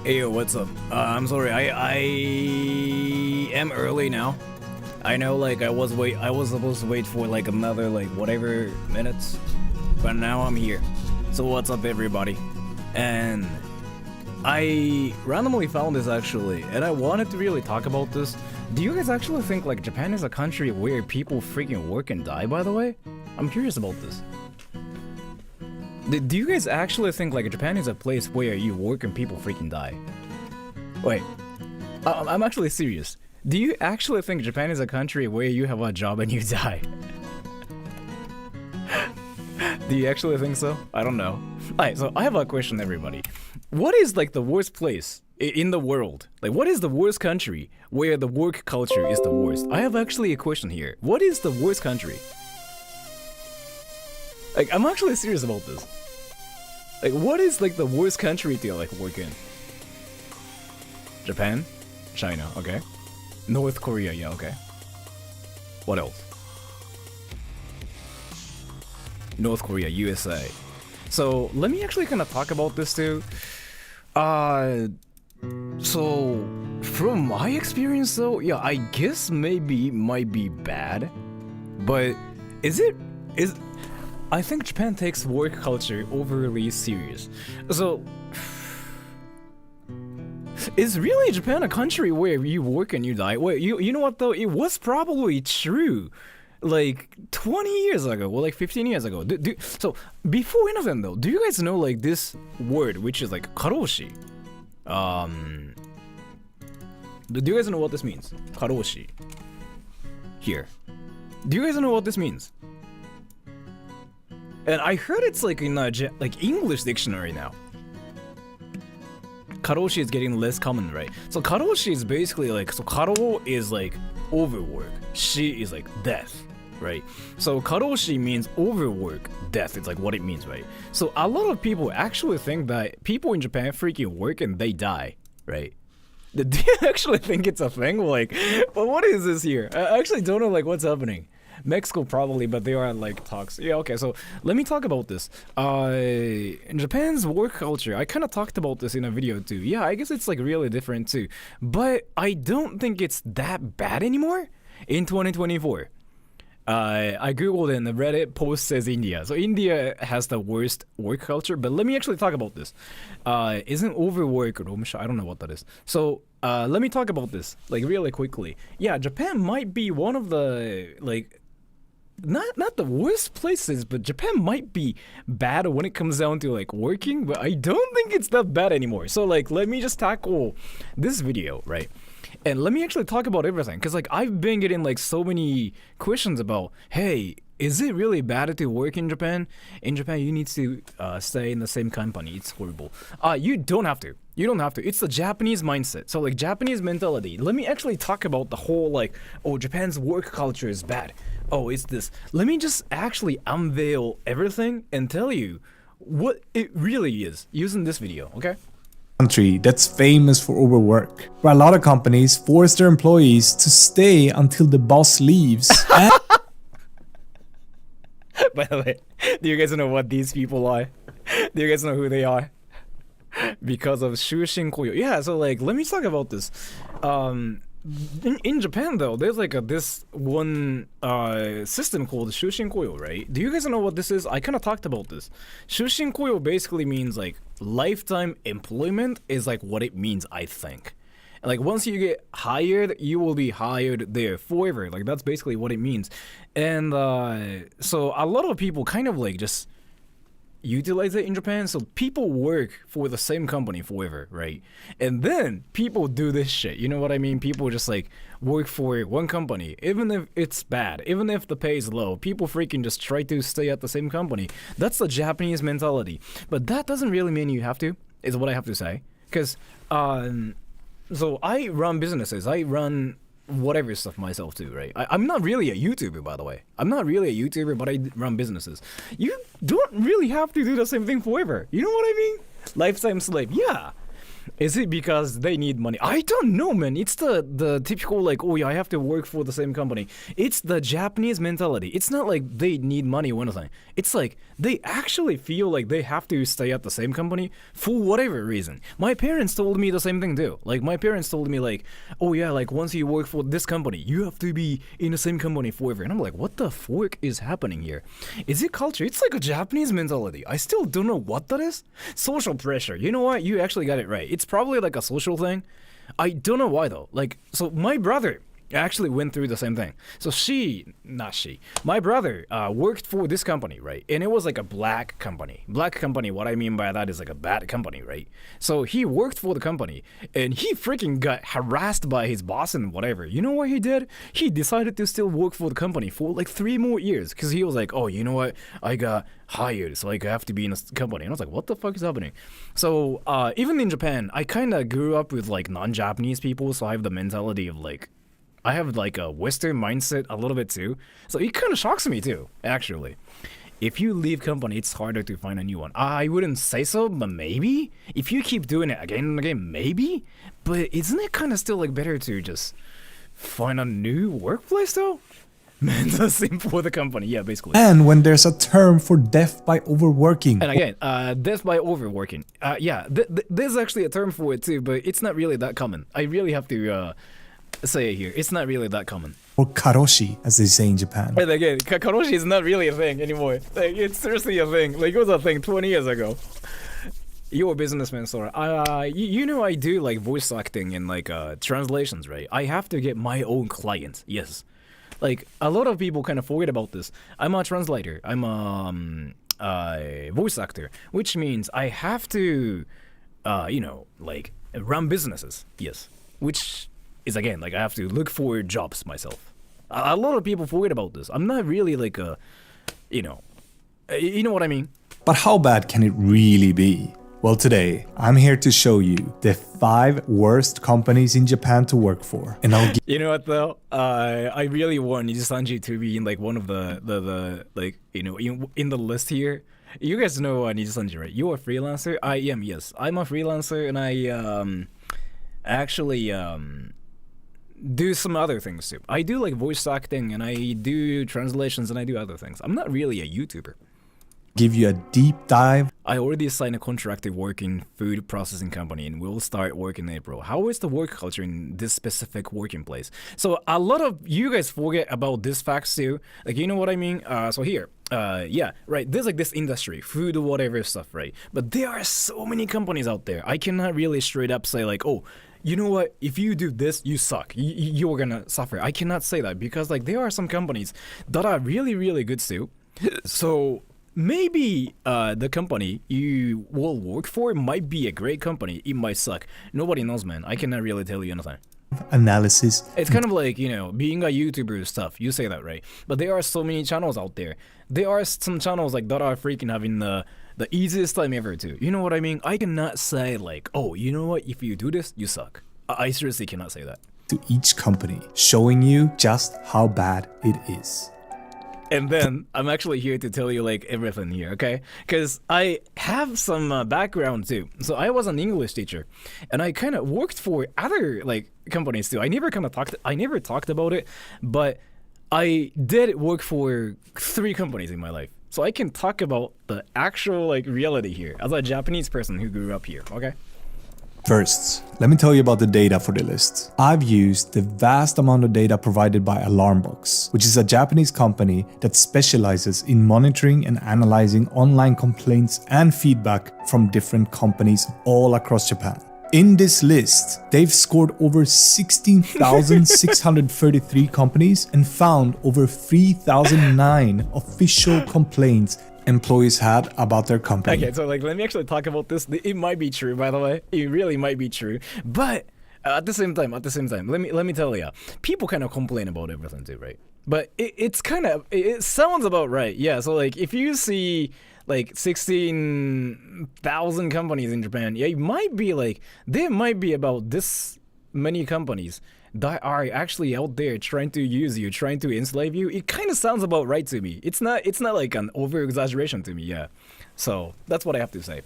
Hey, yo, what's up? I'm sorry, I am early now. I know, like, I was supposed to wait for, like, another, like, whatever minutes. But now I'm here. So what's up, everybody? And I randomly found this, actually, and I wanted to really talk about this. Do you guys actually think, like, Japan is a country where people freaking work and die, by the way? I'm curious about this. Do you guys actually think, like, Japan is a place where you work and people freaking die? Wait, I'm actually serious. Do you actually think Japan is a country where you have a job and you die? Do you actually think so? I don't know. Alright, so I have a question, everybody. What is, like, the worst place in the world? Like, what is the worst country where the work culture is the worst? I have actually a question here. What is the worst country? Like, I'm actually serious about this. Like, what is, like, the worst country to, like, work in? Japan? China, okay. North Korea, yeah, okay. What else? North Korea, USA. So, let me actually kind of talk about this too. So, from my experience though, yeah, I guess maybe it might be bad. But, I think Japan takes work culture overly serious. So, is really Japan a country where you work and you die? Wait, you know what though? It was probably true, like 20 years ago, or like 15 years ago. So before anything though, do you guys know like this word which is like karoshi? Do you guys know what this means? Karoshi. Here. Do you guys know what this means? And I heard it's like in a like English dictionary now. Karoshi is getting less common, right? So karoshi is basically like, so karo is like overwork, shi is like death, right? So karoshi means overwork, death, it's like what it means, right? So a lot of people actually think that people in Japan freaking work and they die, right? Do you actually think it's a thing? Like, well, what is this here? I actually don't know like what's happening. Mexico probably, but they are like talks. Yeah, okay, so let me talk about this. In Japan's work culture, I kind of talked about this in a video too. Yeah, I guess it's like really different too. But I don't think it's that bad anymore in 2024. I googled and the Reddit post says India. So India has the worst work culture, but let me actually talk about this. Isn't overwork or I don't know what that is. So let me talk about this like really quickly. Yeah, Japan might be one of the like not the worst places, but Japan might be bad when it comes down to like working, but I don't think it's that bad anymore. So like let me just tackle this video, right? And let me actually talk about everything, because like I've been getting like so many questions about, hey, is it really bad to work in Japan? In Japan, you need to stay in the same company. It's horrible. You don't have to. You don't have to. It's the Japanese mindset. So like Japanese mentality. Let me actually talk about the whole like, oh, Japan's work culture is bad. Oh, it's this. Let me just actually unveil everything and tell you what it really is using this video, okay? Country that's famous for overwork, where a lot of companies force their employees to stay until the boss leaves. By the way, do you guys know what these people are? Do you guys know who they are? Because of Shushin Koyo. Yeah, so like, let me talk about this. In Japan though, there's like this one system called Shushin Koyo, right? Do you guys know what this is? I kind of talked about this. Shushin Koyo basically means like lifetime employment is like what it means, I think. Like once you get hired, you will be hired there forever. Like that's basically what it means. And so a lot of people kind of like just utilize it in Japan. So people work for the same company forever, right? And then people do this shit. You know what I mean? People just like work for one company, even if it's bad, even if the pay is low. People freaking just try to stay at the same company. That's the Japanese mentality. But that doesn't really mean you have to, is what I have to say. Because so I run businesses. I run whatever stuff myself too, right? I'm not really a YouTuber, by the way. I'm not really a YouTuber, but I run businesses. You don't really have to do the same thing forever. You know what I mean? Lifetime slave, yeah. Is it because they need money? I don't know, man. It's the typical like, oh yeah, I have to work for the same company. It's the Japanese mentality. It's not like they need money or anything. It's like they actually feel like they have to stay at the same company for whatever reason. My parents told me the same thing too. Like my parents told me like, oh yeah, like once you work for this company, you have to be in the same company forever. And I'm like, what the fuck is happening here? Is it culture? It's like a Japanese mentality. I still don't know what that is. Social pressure. You know what? You actually got it right. It's probably like a social thing. I don't know why though. Like, so my brother actually went through the same thing. So my brother worked for this company, right? And it was like a black company. Black company, what I mean by that is like a bad company, right? So he worked for the company and he freaking got harassed by his boss and whatever. You know what he did? He decided to still work for the company for like 3 more years because he was like, oh, you know what? I got hired, so like I have to be in a company. And I was like, what the fuck is happening? So even in Japan, I kind of grew up with like non-Japanese people, so I have the mentality of like, I have like a Western mindset a little bit too. So it kind of shocks me too, actually. If you leave company, it's harder to find a new one. I wouldn't say so, but maybe. If you keep doing it again and again, maybe. But isn't it kind of still like better to just find a new workplace though? Man, that's simple for the company, yeah, basically. And when there's a term for death by overworking. And again, death by overworking. Yeah, there's actually a term for it too, but it's not really that common. I really have to say it here. It's not really that common. Or karoshi, as they say in Japan. And again, karoshi is not really a thing anymore. Like, it's seriously a thing. Like, it was a thing 20 years ago. You're a businessman, Sora. You know I do like voice acting and like translations, right? I have to get my own clients. Yes. Like, a lot of people kind of forget about this. I'm a translator. I'm a voice actor, which means I have to, like, run businesses. Yes. Which is, again, like, I have to look for jobs myself. A lot of people forget about this. I'm not really like a, you know what I mean? But how bad can it really be? Well, today, I'm here to show you the 5 worst companies in Japan to work for. And I'll give You know what though? I really want Nijisanji to be in like one of the like, in the list here. You guys know Nijisanji, right? You're a freelancer? I am, yes. I'm a freelancer and I actually do some other things too. I do like voice acting and I do translations and I do other things. I'm not really a YouTuber. give you a deep dive. I already signed a contract to work in food processing company and we'll start work in April. How is the work culture in this specific working place? So a lot of you guys forget about this facts too. Like, you know what I mean? So here, yeah, right. There's like this industry, food, whatever stuff, right? But there are so many companies out there. I cannot really straight up say like, oh, you know what? If you do this, you suck. You're gonna suffer. I cannot say that because like there are some companies that are really, really good too. So maybe the company you will work for might be a great company. It might suck. Nobody knows, man. I cannot really tell you anything. Analysis. It's kind of like, you know, being a YouTuber stuff. You say that, right? But there are so many channels out there. There are some channels like that are freaking having the easiest time ever too. You know what I mean? I cannot say like, oh, you know what? If you do this, you suck. I seriously cannot say that. To each company, showing you just how bad it is. And then I'm actually here to tell you like everything here, okay? Because I have some background too. So I was an English teacher, and I kind of worked for other like companies too. I never talked about it, but I did work for 3 companies in my life. So I can talk about the actual like reality here as a Japanese person who grew up here, okay? First, let me tell you about the data for the list. I've used the vast amount of data provided by Alarmbox, which is a Japanese company that specializes in monitoring and analyzing online complaints and feedback from different companies all across Japan. In this list, they've scored over 16,633 companies and found over 3,009 official complaints employees had about their company. Okay, so like let me actually talk about this. It might be true, by the way. It really might be true. But at the same time, let me tell you, people kind of complain about everything too, right? But it sounds about right. Yeah, so like if you see like 16,000 companies in Japan, yeah, it might be like there might be about this many companies that are actually out there trying to use you, trying to enslave you. It kind of sounds about right to me. It's not like an over exaggeration to me, yeah. So that's what I have to say.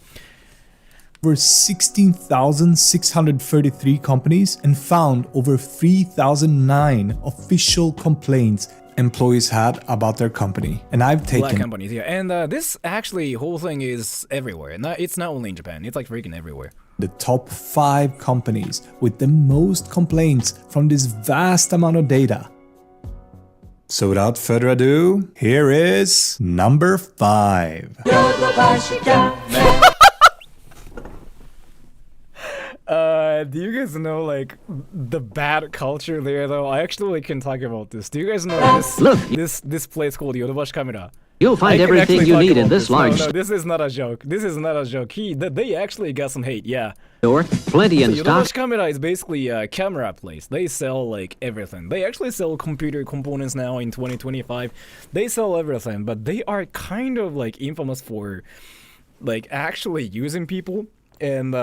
over 16,633 companies and found over 3,009 official complaints employees had about their company. And I've taken black companies, yeah. And this actually whole thing is everywhere. It's not only in Japan. It's like freaking everywhere. the top 5 companies with the most complaints from this vast amount of data. So without further ado, here is number 5. Do you guys know like the bad culture there though? I actually can talk about this. Do you guys know this place called Yodobashi Camera? You'll find everything you need in this large No, this is not a joke. This is not a joke. They actually got some hate, yeah. store. Plenty in stock. Yodobashi Camera is basically a camera place. They sell like everything. They actually sell computer components now in 2025. They sell everything, but they are kind of like infamous for like actually using people. And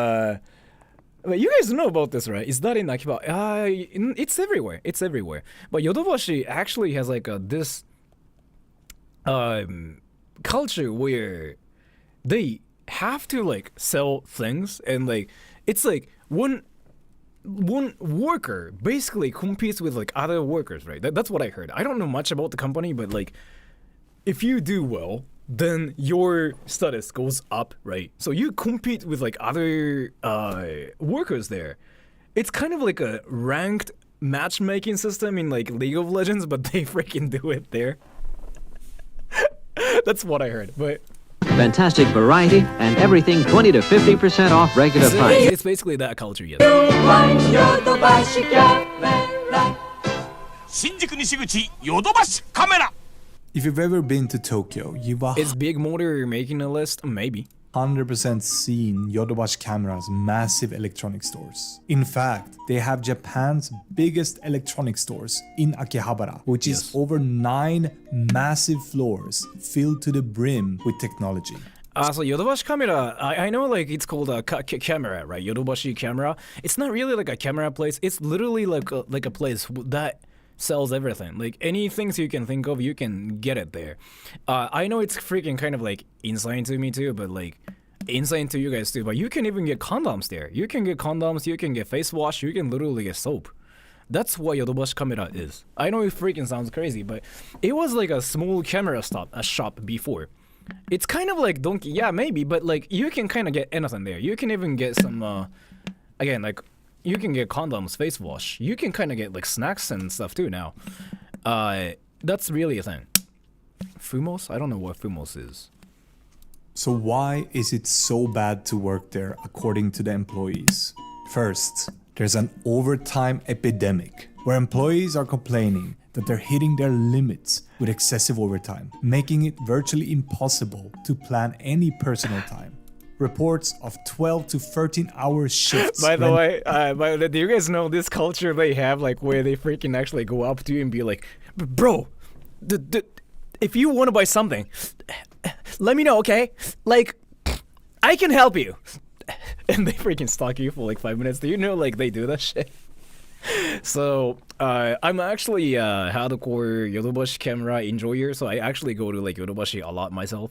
you guys know about this, right? Is that in Akiba? It's everywhere. It's everywhere. But Yodobashi actually has like this culture where they have to like sell things, and like it's like one worker basically competes with like other workers, right? That's what I heard. I don't know much about the company, but like if you do well, then your status goes up, right? So you compete with like other workers there. It's kind of like a ranked matchmaking system in like League of Legends, but they freaking do it there. That's what I heard, but Fantastic variety and everything 20 to 50% off regular price. it's basically that culture, yes. 新宿西口ヨドバシカメラ If you've ever been to Tokyo, you've Is Big Motor making a list? Maybe. 100% seen Yodobashi Camera's massive electronic stores. In fact, they have Japan's biggest electronic stores in Akihabara, which is over 9 massive floors filled to the brim with technology. So Yodobashi Camera, I know like it's called a camera, right? Yodobashi Camera. It's not really like a camera place. It's literally like a place that sells everything. Like any things you can think of, you can get it there. I know it's freaking kind of like insane to me too, but like insane to you guys too. But you can even get condoms there. You can get condoms, you can get face wash, you can literally get soap. That's what Yodobashi Camera is. I know it freaking sounds crazy, but it was like a small camera shop before. It's kind of like Donkey, yeah, maybe, but like you can kind of get anything there. You can even get some, again, like you can get condoms, face wash. You can kind of get like snacks and stuff too now. That's really a thing. Fumos? I don't know what Fumos is. So why is it so bad to work there according to the employees? First, there's an overtime epidemic where employees are complaining that they're hitting their limits with excessive overtime, making it virtually impossible to plan any personal time. Reports of 12 to 13 hour shifts. By the way, do you guys know this culture they have, like where they freaking actually go up to you and be like, bro, if you want to buy something, let me know, okay? Like, I can help you. And they freaking stalk you for like 5 minutes. Do you know like they do that shit? So I'm actually hardcore Yodobashi Camera enjoyer, so I actually go to like Yodobashi a lot myself.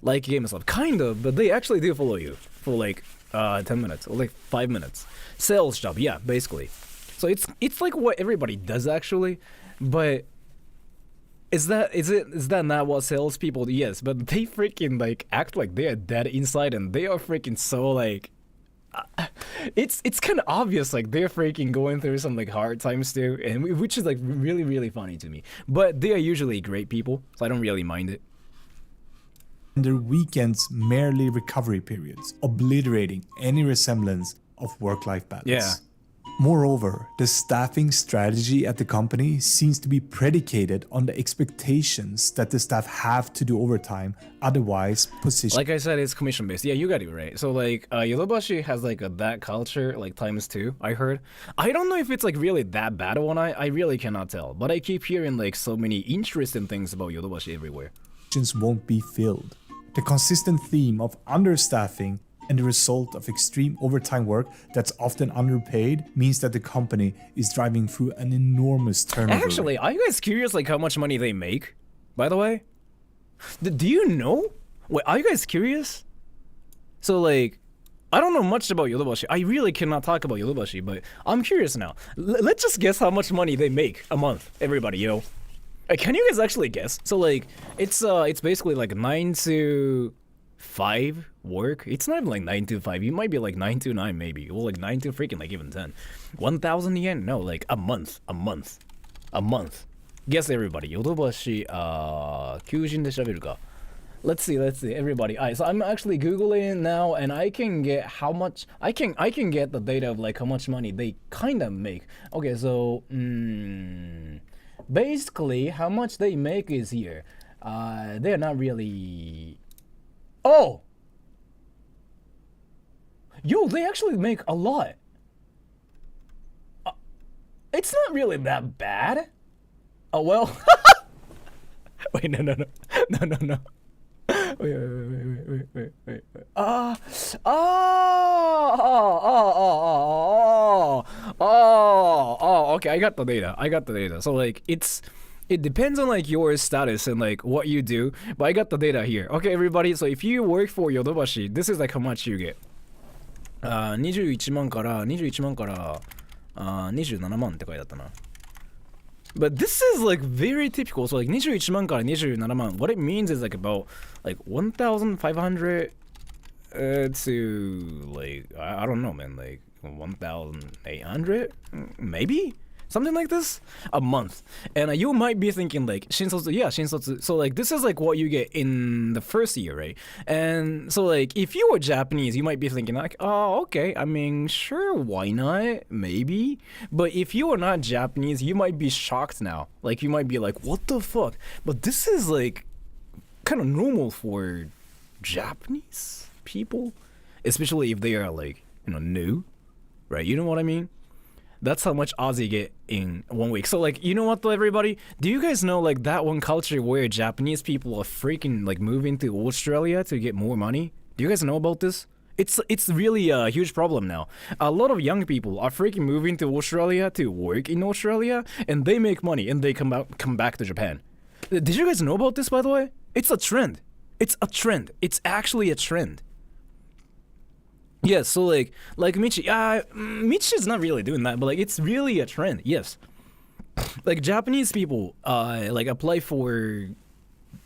Like game and stuff, kind of, but they actually do follow you for like 10 minutes or like 5 minutes. Sales job, yeah, basically. So it's like what everybody does actually, but is that not what salespeople do? Yes, but they freaking like act like they are dead inside, and they are freaking so like. It's kind of obvious like they're freaking going through some like hard times too, and which is like really really funny to me. But they are usually great people, so I don't really mind it. And their weekends merely recovery periods, obliterating any resemblance of work-life balance. Yeah. Moreover, the staffing strategy at the company seems to be predicated on the expectations that the staff have to do overtime, otherwise position. Like I said, it's commission based. Yeah, you got it right. So like Yodobashi has like that culture like ×2, I heard. I don't know if it's like really that bad one. I really cannot tell. But I keep hearing like so many interesting things about Yodobashi everywhere. Won't be filled. The consistent theme of understaffing and the result of extreme overtime work that's often underpaid means that the company is driving through an enormous turnover. Actually, are you guys curious like how much money they make? By the way, do you know? Wait, are you guys curious? So like, I don't know much about Yodobashi. I really cannot talk about Yodobashi, but I'm curious now. Let's just guess how much money they make a month, everybody, yo. Can you guys actually guess? So like, it's basically like 9 to 5 work. It's not even like 9 to 5. You might be like 9 to 9 maybe, or like 9 to freaking like even 10. 1,000 yen? No, like a month. Guess everybody. Yodobashi, 求人で調べるか。Let's see, everybody. Alright, so I'm actually Googling now, and I can get how much, I can get the data of like how much money they kind of make. Okay, so, basically, how much they make is here. They're not really, oh! Yo, they actually make a lot. It's not really that bad. Oh, well. Wait, no. Wait. Okay, I got the data. So like it depends on like your status and like what you do, but I got the data here. Okay, everybody, so if you work for Yodobashi, this is like how much you get. 21万から27万って書いてあったな。But this is like very typical. So like 21万から27万. What it means is like about like 1,500 to like I don't know, man, like 1,800 maybe something like this a month. And you might be thinking like shinsotsu. So like this is like what you get in the first year, right? And so like if you were Japanese, you might be thinking like, oh, okay, I mean, sure, why not? Maybe. But if you are not Japanese, you might be shocked now. Like you might be like, what the fuck? But this is like kind of normal for Japanese people, especially if they are like, you know, new, right? You know what I mean? That's how much Aussie get in 1 week. So like, you know what though, everybody? Do you guys know like that one culture where Japanese people are freaking like moving to Australia to get more money? Do you guys know about this? It's really a huge problem now. A lot of young people are freaking moving to Australia to work in Australia, and they make money and they come back to Japan. Did you guys know about this, by the way? It's a trend. It's actually a trend. Yes, so like Michi, Michi is not really doing that, but like it's really a trend. Yes, like Japanese people, like apply for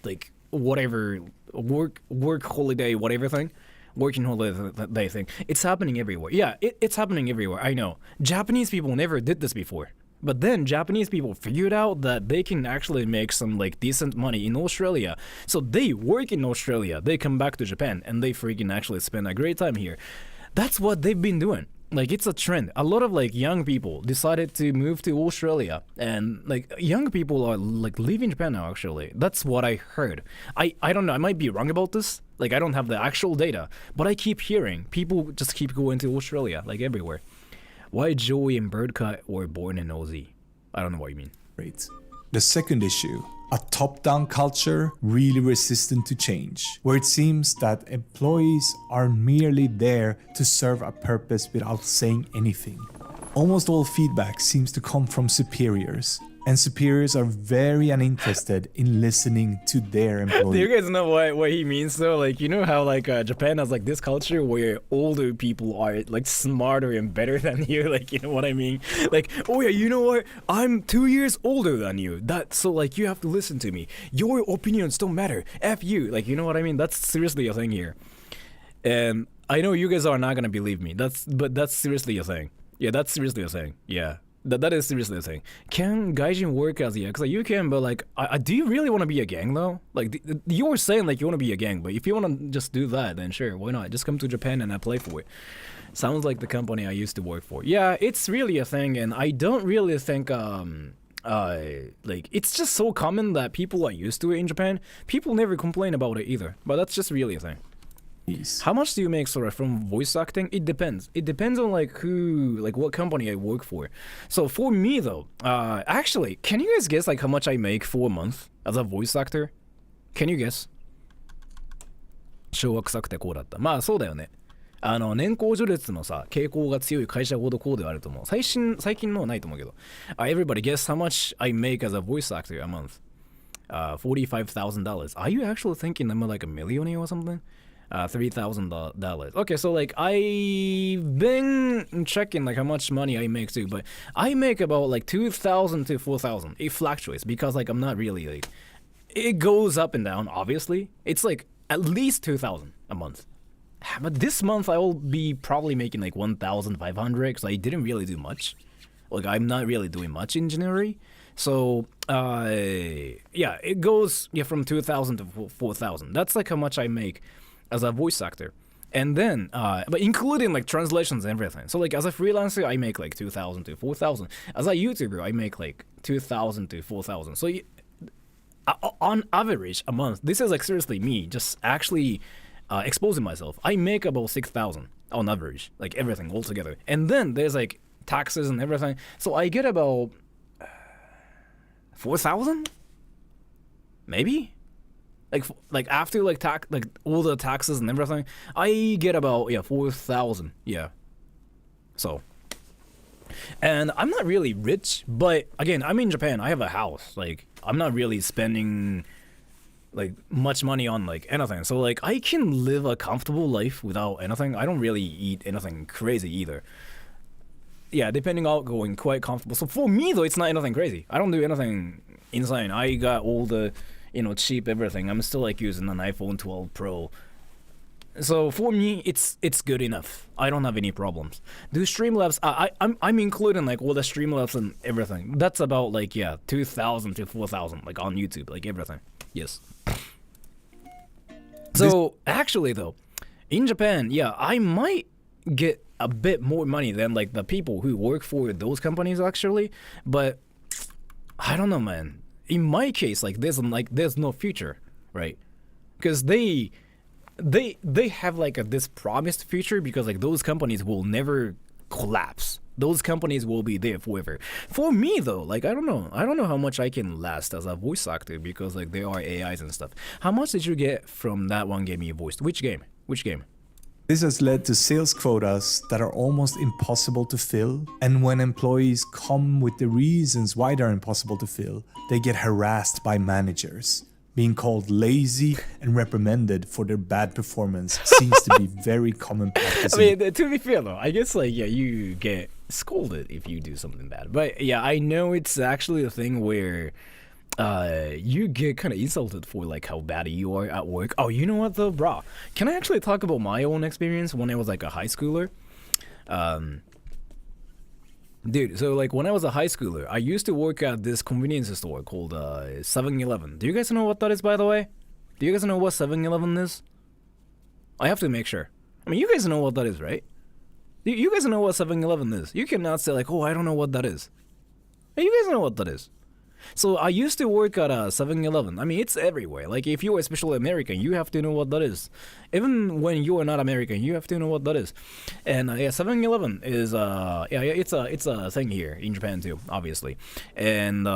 like whatever work holiday, whatever thing, working holiday thing. It's happening everywhere. Yeah, it's happening everywhere. I know. Japanese people never did this before, but then Japanese people figured out that they can actually make some like decent money in Australia. So they work in Australia, they come back to Japan, and they freaking actually spend a great time here. That's what they've been doing. Like it's a trend. A lot of like young people decided to move to Australia, and like young people are like leaving Japan now actually. That's what I heard. I don't know, I might be wrong about this. Like I don't have the actual data, but I keep hearing people just keep going to Australia like everywhere. Why Joey and Birdcut were born in Aussie? I don't know what you mean. Great. The second issue, a top-down culture really resistant to change, where it seems that employees are merely there to serve a purpose without saying anything. Almost all feedback seems to come from superiors, and superiors are very uninterested in listening to their employees. Do you guys know what he means though? Like, you know how like Japan has like this culture where older people are like smarter and better than you, like, you know what I mean? Like, oh yeah, you know what? I'm 2 years older than you. So like you have to listen to me. Your opinions don't matter. F you. Like, you know what I mean? That's seriously a thing here. And I know you guys are not gonna believe me. That's seriously a thing. Yeah, that's seriously a thing. Yeah. That is seriously a thing. Can gaijin work as a yakuza? You can, but like, do you really want to be a gang though? Like, you were saying like you want to be a gang, but if you want to just do that, then sure, why not? Just come to Japan and apply for it. Sounds like the company I used to work for. Yeah, it's really a thing, and I don't really think like it's just so common that people are used to it in Japan. People never complain about it either, but that's just really a thing. How much do you make, Sora, from voice acting? It depends. It depends on like who, like what company I work for. So for me though, actually, can you guys guess like how much I make for a month as a voice actor? Can you guess? 昭和臭くてこうだった。まあそうだよね。年功序列のさ、傾向が強い会社ほどこうではあると思う。最近のはないと思うけど。Everybody guess how much I make as a voice actor a month? $45,000. Are you actually thinking I'm like a millionaire or something? $3,000. Okay, so like I've been checking like how much money I make too, but I make about like 2,000 to 4,000. It fluctuates because like I'm not really like, it goes up and down. Obviously, it's like at least 2,000 a month. But this month I will be probably making like 1,500 because I didn't really do much. Like I'm not really doing much in January. So yeah, it goes from 2,000 to 4,000. That's like how much I make as a voice actor. And then, but including like translations and everything. So like as a freelancer, I make like 2,000 to 4,000. As a YouTuber, I make like 2,000 to 4,000. So on average a month, this is like seriously me just actually exposing myself. I make about 6,000 on average, like everything all together. And then there's like taxes and everything. So I get about 4,000, maybe. Like after like all the taxes and everything, I get about 4,000. Yeah. So, and I'm not really rich, but again, I'm in Japan. I have a house. Like I'm not really spending like much money on like anything. So like I can live a comfortable life without anything. I don't really eat anything crazy either. Yeah, depending on going quite comfortable. So for me though, it's not anything crazy. I don't do anything insane. I got all the cheap everything. I'm still like using an iPhone 12 Pro. So for me, it's good enough. I don't have any problems. Do Streamlabs? I'm including like all the Streamlabs and everything. That's about like 2,000 to 4,000 like on YouTube, like everything. Yes. So actually though, in Japan, I might get a bit more money than like the people who work for those companies actually, but I don't know, man. In my case, like there's no future, right? Because they have like this promised future because like those companies will never collapse. Those companies will be there forever. For me though, like I don't know how much I can last as a voice actor because like there are AIs and stuff. How much did you get from that one game you voiced? Which game? This has led to sales quotas that are almost impossible to fill, and when employees come with the reasons why they're impossible to fill, they get harassed by managers. Being called lazy and reprimanded for their bad performance seems to be very common practice. I mean, to be fair though, I guess like you get scolded if you do something bad. But yeah, I know it's actually a thing where you get kind of insulted for like how bad you are at work. Oh, you know what though, brah? Can I actually talk about my own experience when I was like a high schooler? Dude, so like when I was a high schooler, I used to work at this convenience store called 7-Eleven. Do you guys know what that is, by the way? Do you guys know what 7-Eleven is? I have to make sure. I mean, you guys know what that is, right? You guys know what 7-Eleven is. You cannot say like, oh, I don't know what that is. Hey, you guys know what that is. So I used to work at a 7-Eleven. I mean, it's everywhere. Like if you're especially American, you have to know what that is. Even when you are not American, you have to know what that is. And 7-Eleven is it's a thing here in Japan too, obviously. And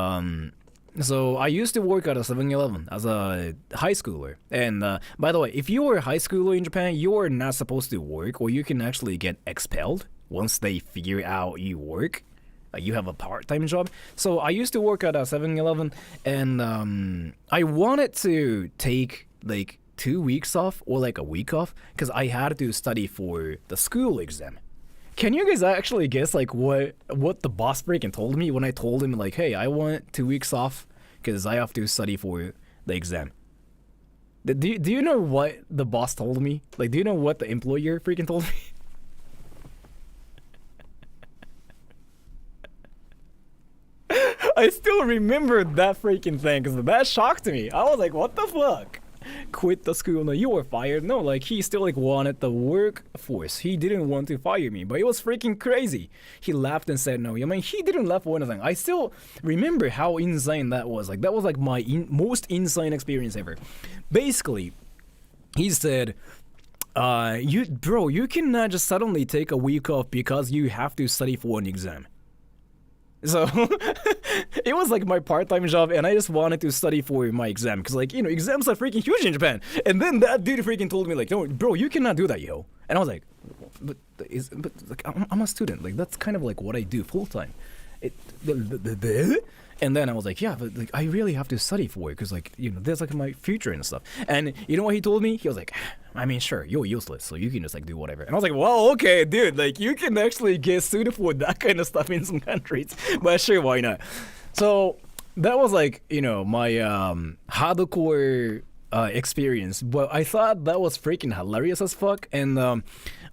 so I used to work at a 7-Eleven as a high schooler. And by the way, if you are a high schooler in Japan, you are not supposed to work, or you can actually get expelled once they figure out you work. You have a part-time job. So I used to work at a 7-Eleven, and I wanted to take like 2 weeks off or like a week off because I had to study for the school exam. Can you guys actually guess like what the boss freaking told me when I told him like, hey, I want 2 weeks off because I have to study for the exam? Do you know what the boss told me? Like, do you know what the employer freaking told me? I still remember that freaking thing because that shocked me. I was like, what the fuck? Quit the school. No, you were fired. No, like he still like wanted the workforce. He didn't want to fire me, but it was freaking crazy. He laughed and said no. I mean, he didn't laugh or anything. I still remember how insane that was. Like that was like my most insane experience ever. Basically, he said, you cannot just suddenly take a week off because you have to study for an exam. So it was like my part-time job, and I just wanted to study for my exam because, like, exams are freaking huge in Japan. And then that dude freaking told me, like, no, bro, you cannot do that, yo. And I was like, but like, I'm a student. Like, that's kind of like what I do full time. And then I was like, yeah, but like I really have to study for it because like, you know, there's like my future and stuff. And you know what he told me? He was like, I mean, sure, you're useless, so you can just like do whatever. And I was like, well, okay, dude, like you can actually get suited for that kind of stuff in some countries, but sure, why not? So that was like, you know, my hardcore experience, but I thought that was freaking hilarious as fuck. And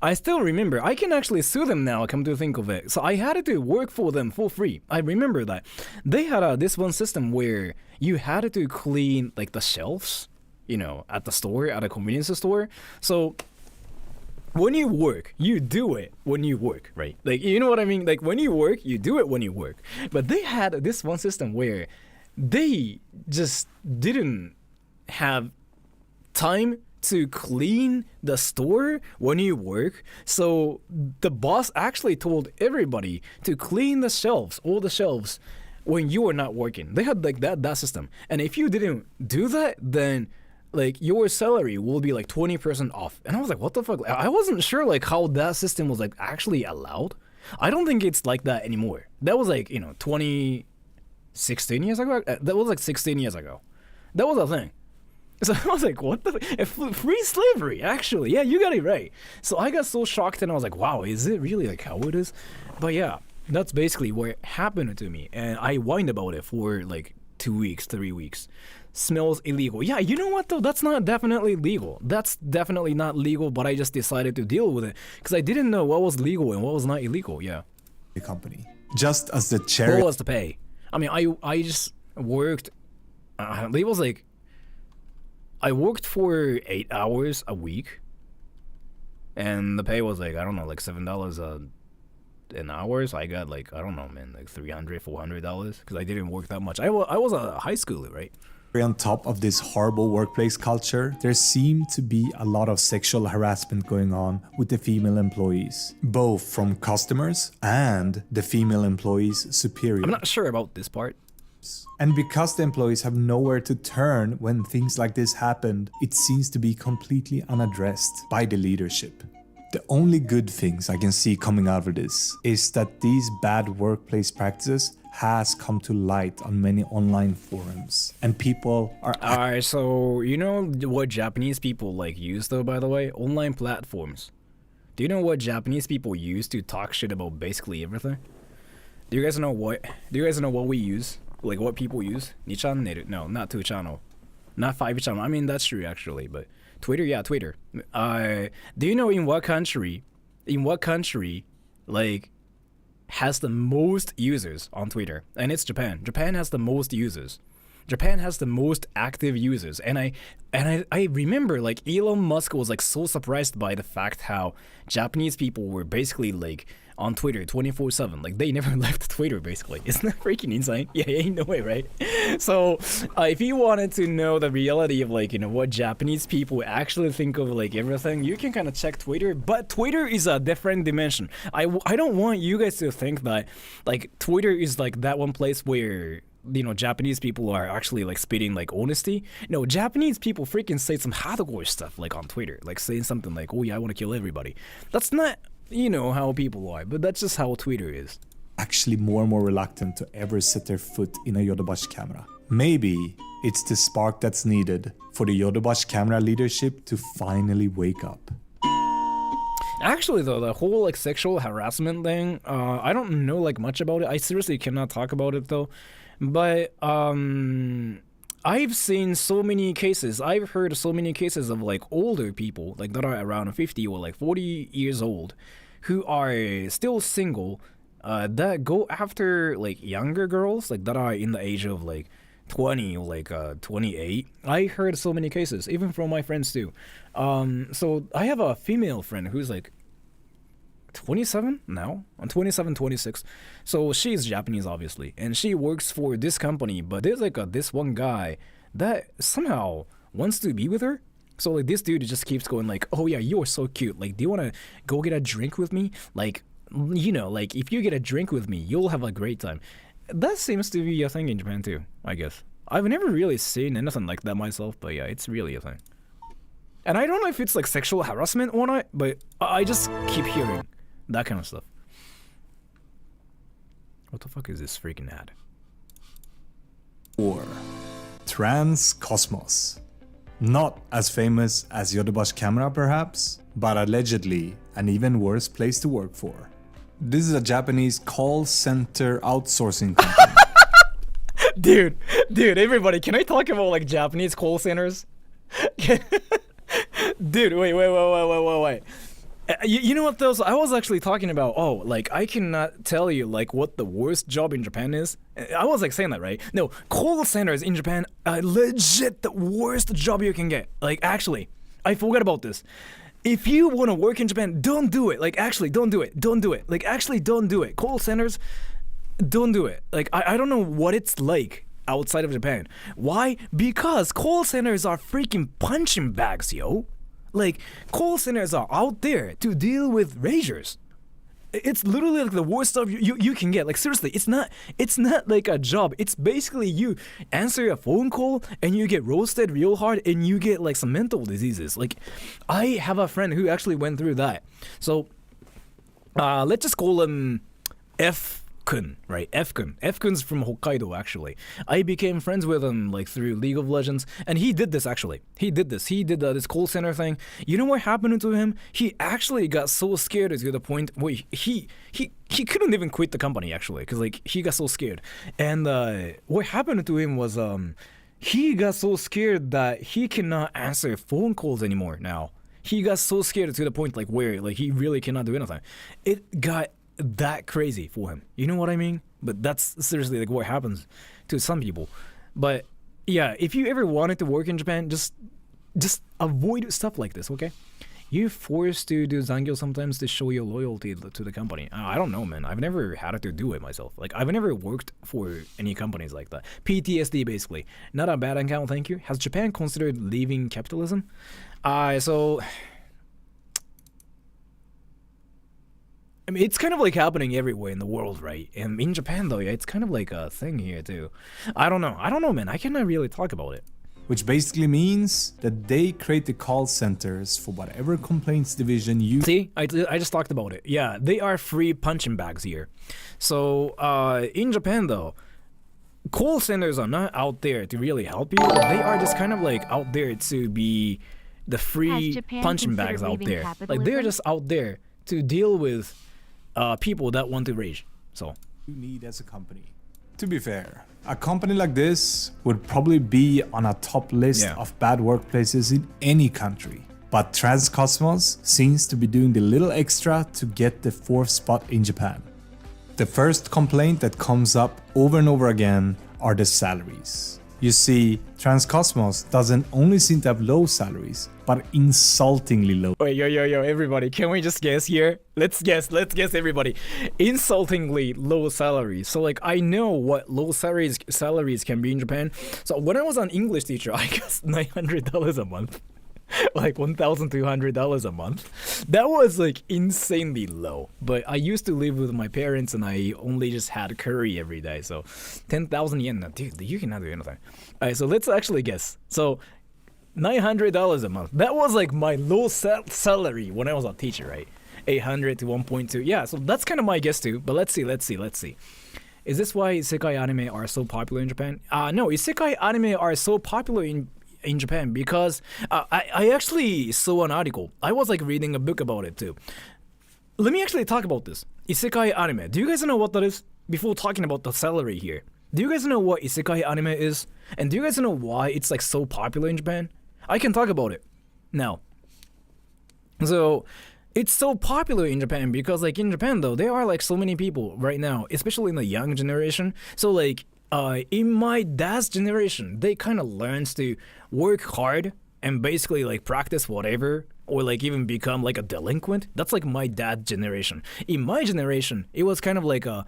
I still remember, I can actually sue them now, come to think of it. So I had to work for them for free. I remember that. They had this one system where you had to clean like the shelves, you know, at the store, at a convenience store. So when you work, you do it when you work, right? Like, you know what I mean? Like when you work, you do it when you work. But they had this one system where they just didn't have time to clean the store when you work. So the boss actually told everybody to clean the shelves, all the shelves, when you were not working. They had like that system. And if you didn't do that, then like your salary will be like 20% off. And I was like, what the fuck? I wasn't sure like how that system was like actually allowed. I don't think it's like that anymore. That was like, you know, 16 years ago? That was like 16 years ago. That was a thing. So I was like, what the free slavery, actually. Yeah, you got it right. So I got so shocked and I was like, wow, is it really like how it is? But yeah, that's basically what happened to me. And I whined about it for like 2 weeks, 3 weeks. Smells illegal. Yeah, you know what though? That's not definitely legal. That's definitely not legal, but I just decided to deal with it because I didn't know what was legal and what was not illegal. Yeah. The company. Just as the cherry. What was the pay? I mean, I just worked. It was like, I worked for 8 hours a week, and the pay was like, I don't know, like $7 an hour. So I got like, I don't know, man, like $300-$400 because I didn't work that much. I was a high schooler, right? On top of this horrible workplace culture, there seemed to be a lot of sexual harassment going on with the female employees, both from customers and the female employees' superior. I'm not sure about this part. And because the employees have nowhere to turn when things like this happened, it seems to be completely unaddressed by the leadership. The only good things I can see coming out of this is that these bad workplace practices has come to light on many online forums, and people are... Alright, so you know what Japanese people like use though, by the way? Online platforms. Do you know what Japanese people use to talk shit about basically everything? Do you guys know what we use? Like what people use? 2 channel? No, not 2 channel. Not 5 channel. I mean, that's true actually, but Twitter, yeah, Twitter. Do you know in what country, like, has the most users on Twitter? And it's Japan. Japan has the most users. Japan has the most active users. And I remember like Elon Musk was like so surprised by the fact how Japanese people were basically like on Twitter 24/7. Like they never left Twitter basically. Isn't that freaking insane? Yeah, ain't no way, right? So if you wanted to know the reality of like, you know, what Japanese people actually think of like everything, you can kind of check Twitter. But Twitter is a different dimension. I don't want you guys to think that like Twitter is like that one place where, you know, Japanese people are actually like spitting like honesty. No, Japanese people freaking say some hardcore stuff like on Twitter, like saying something like, oh yeah, I want to kill everybody. That's not, you know, how people are, but that's just how Twitter is. Actually more and more reluctant to ever set their foot in a Yodobashi camera. Maybe it's the spark that's needed for the Yodobashi camera leadership to finally wake up. Actually though, the whole like sexual harassment thing, I don't know like much about it. I seriously cannot talk about it though. But I've seen so many cases, I've heard so many cases of like older people, like that are around 50 or like 40 years old, who are still single, that go after like younger girls, like that are in the age of like 20 or like 28. I heard so many cases, even from my friends too. So I have a female friend who's like 27 now. I'm 27, 26. So she's Japanese, obviously, and she works for this company. But there's like this one guy that somehow wants to be with her. So like this dude just keeps going like, oh yeah, you're so cute. Like, do you want to go get a drink with me? Like, you know, like if you get a drink with me, you'll have a great time. That seems to be a thing in Japan too, I guess. I've never really seen anything like that myself, but yeah, it's really a thing. And I don't know if it's like sexual harassment or not, but I just keep hearing that kind of stuff. What the fuck is this freaking ad? Or Transcosmos. Not as famous as Yodobashi Camera perhaps, but allegedly an even worse place to work for. This is a Japanese call center outsourcing company. Dude, everybody, can I talk about like Japanese call centers? Dude, wait. You know what though? So I was actually talking about, like I cannot tell you like what the worst job in Japan is. I was like saying that, right? No, call centers in Japan are legit the worst job you can get. Like actually, I forgot about this. If you want to work in Japan, don't do it. Like actually, don't do it. Like actually, don't do it. Call centers, don't do it. Like I don't know what it's like outside of Japan. Why? Because call centers are freaking punching bags, yo. Like, call centers are out there to deal with razors. It's literally like the worst stuff you can get. Like seriously, it's not like a job. It's basically you answer a phone call and you get roasted real hard and you get like some mental diseases. Like, I have a friend who actually went through that. So, let's just call him F-kun, right? F-kun. F-kun's from Hokkaido, actually. I became friends with him, like, through League of Legends, and he did this, actually. He did this call center thing. You know what happened to him? He actually got so scared to the point where he couldn't even quit the company, actually, because, like, he got so scared. And what happened to him was he got so scared that he cannot answer phone calls anymore now. He got so scared to the point, like, where, like, he really cannot do anything. It got that crazy for him. You know what I mean? But that's seriously like what happens to some people. But yeah, if you ever wanted to work in Japan, just avoid stuff like this, okay? You're forced to do zangyo sometimes to show your loyalty to the company. I don't know, man. I've never had to do it myself. Like, I've never worked for any companies like that. PTSD, basically. Not a bad account, thank you. Has Japan considered leaving capitalism? So... I mean, it's kind of like happening everywhere in the world, right? And in Japan, though, yeah, it's kind of like a thing here, too. I don't know, man. I cannot really talk about it. Which basically means that they create the call centers for whatever complaints division you... See, I just talked about it. Yeah, they are free punching bags here. So, in Japan, though, call centers are not out there to really help you. They are just kind of like out there to be the free punching bags out there. Like, they're just out there to deal with people that want to rage. So you need as a company. To be fair, a company like this would probably be on a top list of bad workplaces in any country. But Transcosmos seems to be doing the little extra to get the 4th spot in Japan. The first complaint that comes up over and over again are the salaries. You see, Transcosmos doesn't only seem to have low salaries, but insultingly low. Wait, yo, everybody, can we just guess here? Let's guess, everybody. Insultingly low salaries. So, like, I know what low salaries can be in Japan. So, when I was an English teacher, I guess $900 a month. Like $1,200 a month. That was like insanely low. But I used to live with my parents and I only just had curry every day. So 10,000 yen. Dude, you cannot do anything. Alright, so let's actually guess. So $900 a month. That was like my low salary when I was a teacher, right? 800 to 1.2. Yeah, so that's kind of my guess too. But let's see. Is this why isekai anime are so popular in Japan? No, isekai anime are so popular in Japan because I actually saw an article. I was like reading a book about it too. Let me actually talk about this. Isekai anime. Do you guys know what that is? Before talking about the salary here. Do you guys know what isekai anime is? And do you guys know why it's like so popular in Japan? I can talk about it now. So it's so popular in Japan because like in Japan though, there are like so many people right now, especially in the young generation. So like in my dad's generation, they kind of learns to work hard and basically like practice whatever or like even become like a delinquent. That's like my dad's generation. In my generation, it was kind of like a,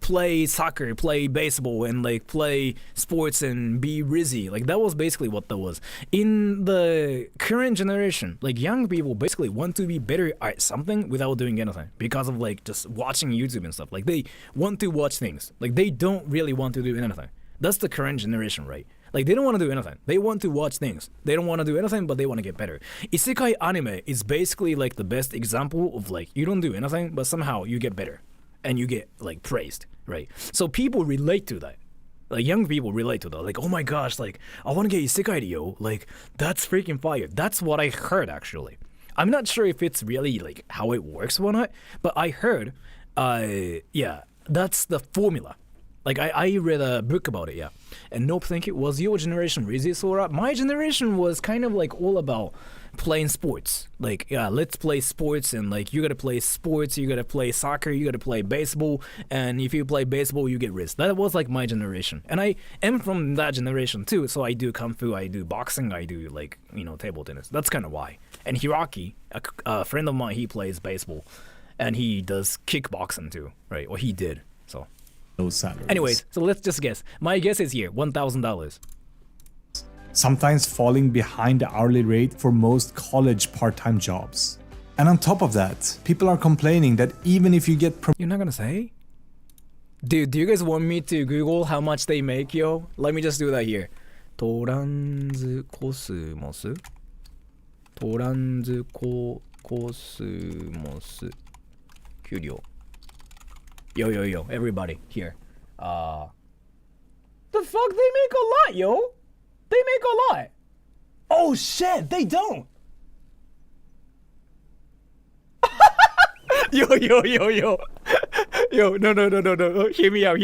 play soccer, play baseball, and like play sports and be rizzy. Like that was basically what that was. In the current generation, like young people basically want to be better at something without doing anything because of like just watching YouTube and stuff. Like they want to watch things. Like they don't really want to do anything. That's the current generation, right? Like they don't want to do anything. They want to watch things. They don't want to do anything, but they want to get better. Isekai anime is basically like the best example of like you don't do anything, but somehow you get better. And you get like praised, right? So people relate to that. Like young people relate to that. Like, oh my gosh, like I want to get isekai, yo. Like that's freaking fire. That's what I heard actually. I'm not sure if it's really like how it works or not, but I heard, yeah, that's the formula. Like I read a book about it, yeah. And nope, thank you. Was your generation really Sora? My generation was kind of like all about playing sports. Like, yeah, let's play sports, and like you gotta play sports, you gotta play soccer, you gotta play baseball, and if you play baseball, you get rich. That was like my generation, and I am from that generation too. So I do kung fu, I do boxing, I do like table tennis. That's kind of why. And Hiraki, a friend of mine, he plays baseball, and he does kickboxing too, right? Or he did. So. Those salaries. Anyways, so let's just guess. My guess is here, $1,000. Sometimes falling behind the hourly rate for most college part-time jobs. And on top of that, people are complaining that even if you get You're not gonna say? Dude, do you guys want me to Google how much they make, yo? Let me just do that here. トランスコスモストランスコスモス給料 Yo, everybody, here. The fuck, they make a lot, yo! They make a lot! Oh shit, they don't! Yo. Yo, no. Hear me out.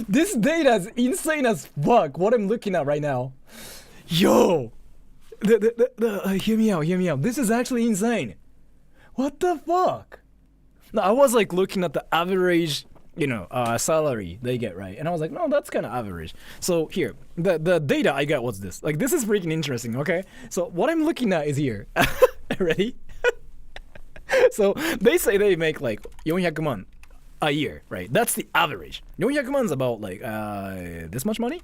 This data is insane as fuck, what I'm looking at right now. Yo! Hear me out. This is actually insane. What the fuck? No, I was like looking at the average, salary they get, right? And I was like, no, that's kind of average. So here, the data I got was this. Like, this is freaking interesting, okay? So what I'm looking at is here. Ready? So they say they make like 400万 a year, right? That's the average. 400万 is about like this much money?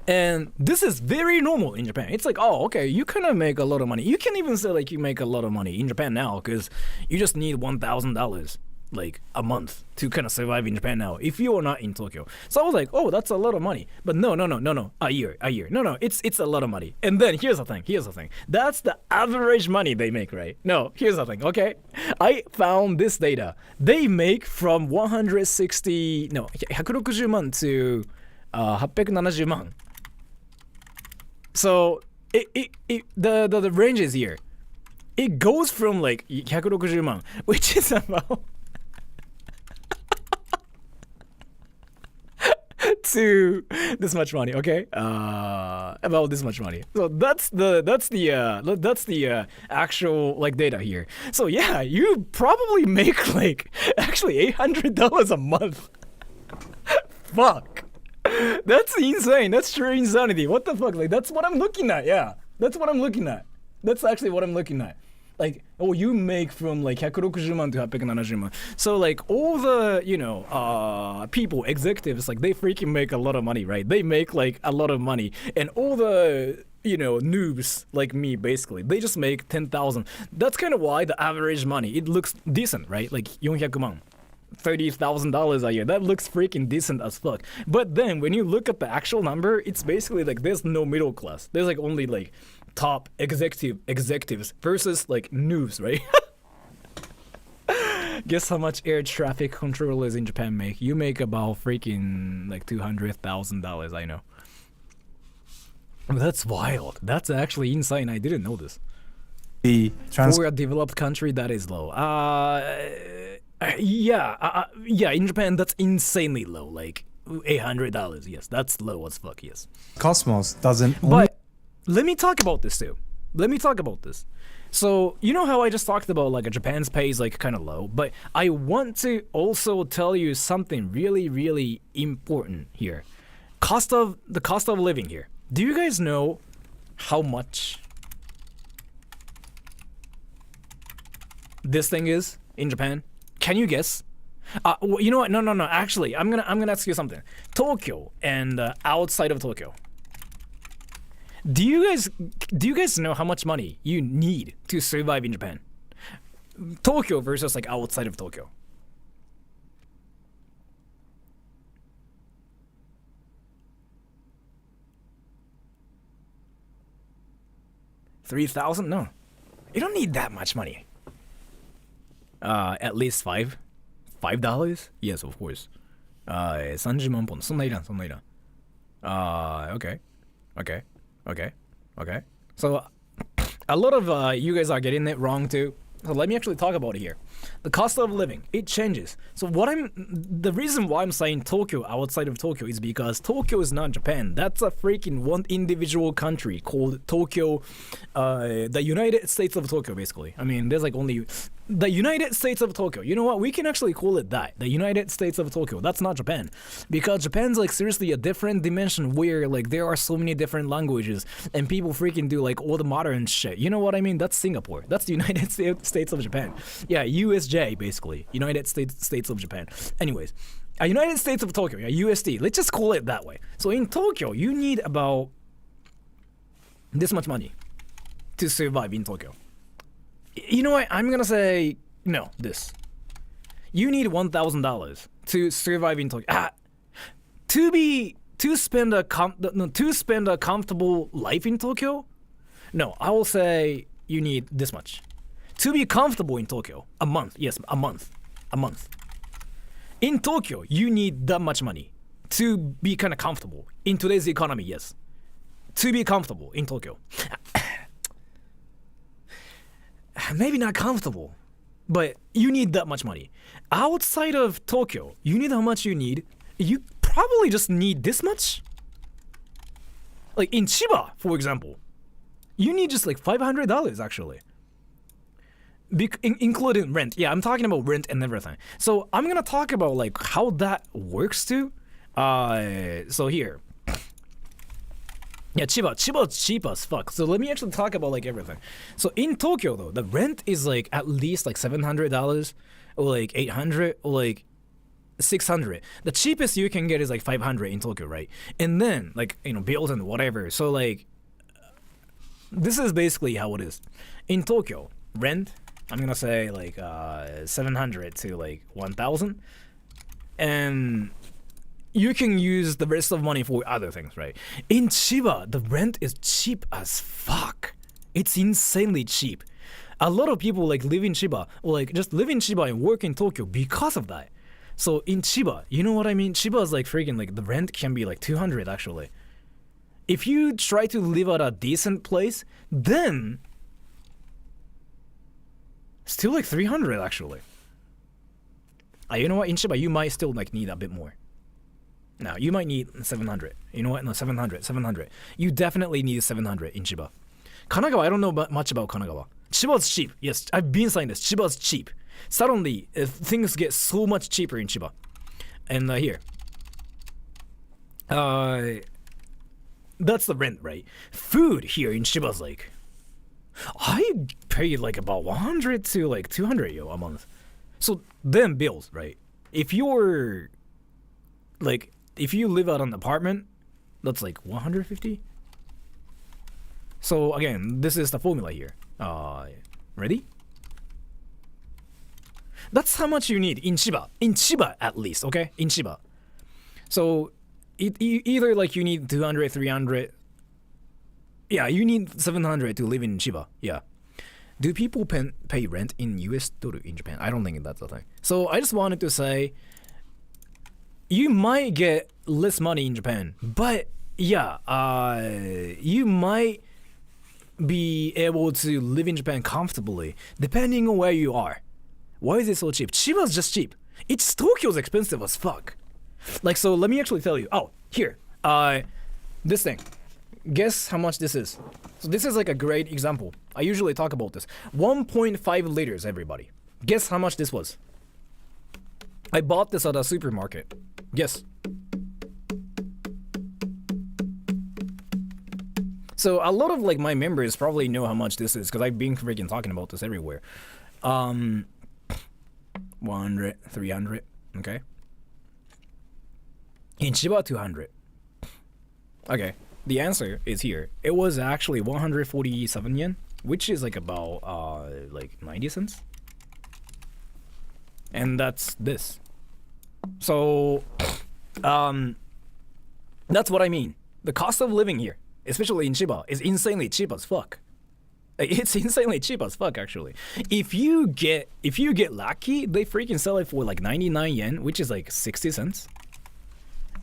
And this is very normal in Japan. It's like, oh, okay, you kind of make a lot of money. You can even say like you make a lot of money in Japan now because you just need $1,000 like a month to kind of survive in Japan now if you are not in Tokyo. So I was like, oh, that's a lot of money. But no, a year. No, it's a lot of money. And then here's the thing. That's the average money they make, right? No, here's the thing, okay? I found this data. They make from 160 万 to 870万. So the range is here. It goes from like 160万, which is about to this much money, okay? About this much money. So that's the actual like data here. So yeah, you probably make like actually $800 a month. Fuck. That's insane. That's true insanity. What the fuck? Like, that's what I'm looking at. Yeah. That's what I'm looking at. That's actually what I'm looking at. Like, oh, you make from like 160万 to 870万. So like all the, people, executives, like they freaking make a lot of money, right? They make like a lot of money. And all the, noobs like me, basically, they just make 10,000. That's kind of why the average money, it looks decent, right? Like 400万. $30,000 a year. That looks freaking decent as fuck. But then when you look at the actual number, it's basically like there's no middle class. There's like only like top executives versus like noobs, right? Guess how much air traffic controllers in Japan make? You make about freaking like $200,000, I know. That's wild. That's actually insane. I didn't know this. For a developed country, that is low. Yeah, in Japan, that's insanely low. Like $800. Yes, that's low as fuck. Yes. Cosmos doesn't. But let me talk about this too. So you know how I just talked about like Japan's pay is like kind of low, but I want to also tell you something really, really important here. The cost of living here. Do you guys know how much this thing is in Japan? Can you guess? Well, you know what? No. Actually, I'm gonna ask you something. Tokyo and outside of Tokyo. Do you guys know how much money you need to survive in Japan? Tokyo versus like outside of Tokyo. $3,000? No, you don't need that much money. At least $5? Yes, of course. 30万ポンド。そんないらん。Okay. So, a lot of you guys are getting it wrong too. So let me actually talk about it here. The cost of living, it changes. So the reason why I'm saying Tokyo outside of Tokyo is because Tokyo is not Japan. That's a freaking one individual country called Tokyo, the United States of Tokyo, basically. I mean, there's like only the United States of Tokyo. You know what? We can actually call it that. The United States of Tokyo. That's not Japan. Because Japan's like seriously a different dimension where like there are so many different languages and people freaking do like all the modern shit. You know what I mean? That's Singapore. That's the United States of Japan. Yeah, USJ basically. United States of Japan. Anyways, United States of Tokyo. Yeah, USD. Let's just call it that way. So in Tokyo, you need about this much money to survive in Tokyo. You know what? I'm gonna say no. This. You need $1,000 to survive in Tokyo. To spend a comfortable life in Tokyo. No, I will say you need this much. To be comfortable in Tokyo, a month. Yes, a month. In Tokyo, you need that much money to be kind of comfortable in today's economy. Yes, to be comfortable in Tokyo. Maybe not comfortable, but you need that much money. Outside of Tokyo, you need how much you need. You probably just need this much. Like in Chiba, for example, you need just like $500 actually. Including rent. Yeah, I'm talking about rent and everything. So I'm gonna talk about like how that works too. So here. Yeah, Chiba's cheap as fuck. So let me actually talk about like everything. So in Tokyo though, the rent is like at least like $700 or like $800 or like $600. The cheapest you can get is like $500 in Tokyo, right? And then like, you know, bills and whatever. So like, this is basically how it is. In Tokyo, rent, I'm gonna say like 700 to like 1,000. And you can use the rest of money for other things, right? In Chiba, the rent is cheap as fuck. It's insanely cheap. A lot of people like live in Chiba or like just live in Chiba and work in Tokyo because of that. So in Chiba, you know what I mean? Chiba is like freaking like the rent can be like 200 actually. If you try to live at a decent place, then still like 300 actually. You know what? In Chiba, you might still like need a bit more. Now, you might need 700. You know what? No, 700. You definitely need 700 in Chiba. Kanagawa, I don't know much about Kanagawa. Chiba's cheap. Yes, I've been saying this. Chiba's cheap. Suddenly, things get so much cheaper in Chiba. And here. That's the rent, right? Food here in Chiba's like, I pay like about 100 to like 200 a month. So then bills, right? If you live out an apartment, that's like 150. So again, this is the formula here. Ready? That's how much you need in Chiba. In Chiba, at least, okay? In Chiba. So either like you need 200, 300. Yeah, you need 700 to live in Chiba. Yeah. Do people pay rent in US dollars in Japan? I don't think that's a thing. So I just wanted to say, you might get less money in Japan, but yeah, you might be able to live in Japan comfortably, depending on where you are. Why is it so cheap? Chiba's just cheap. It's Tokyo's expensive as fuck. Like, so let me actually tell you. Oh, here, this thing. Guess how much this is. So this is like a great example. I usually talk about this. 1.5 liters, everybody. Guess how much this was. I bought this at a supermarket. Guess. So a lot of like my members probably know how much this is because I've been freaking talking about this everywhere. 100, 300, okay? In Chiba, 200. Okay, the answer is here. It was actually 147 yen, which is like about like 90 cents. And that's this. So, that's what I mean. The cost of living here, especially in Chiba, is insanely cheap as fuck. It's insanely cheap as fuck, actually. If you get lucky, they freaking sell it for like 99 yen, which is like 60 cents.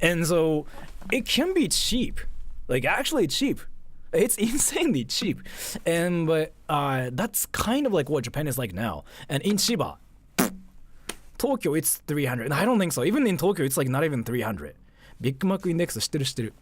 And so it can be cheap, like actually cheap. It's insanely cheap, and but that's kind of like what Japan is like now. And in Chiba, Tokyo, it's 300. I don't think so. Even in Tokyo, it's like not even 300. Big Mac Index, 知ってる知ってる.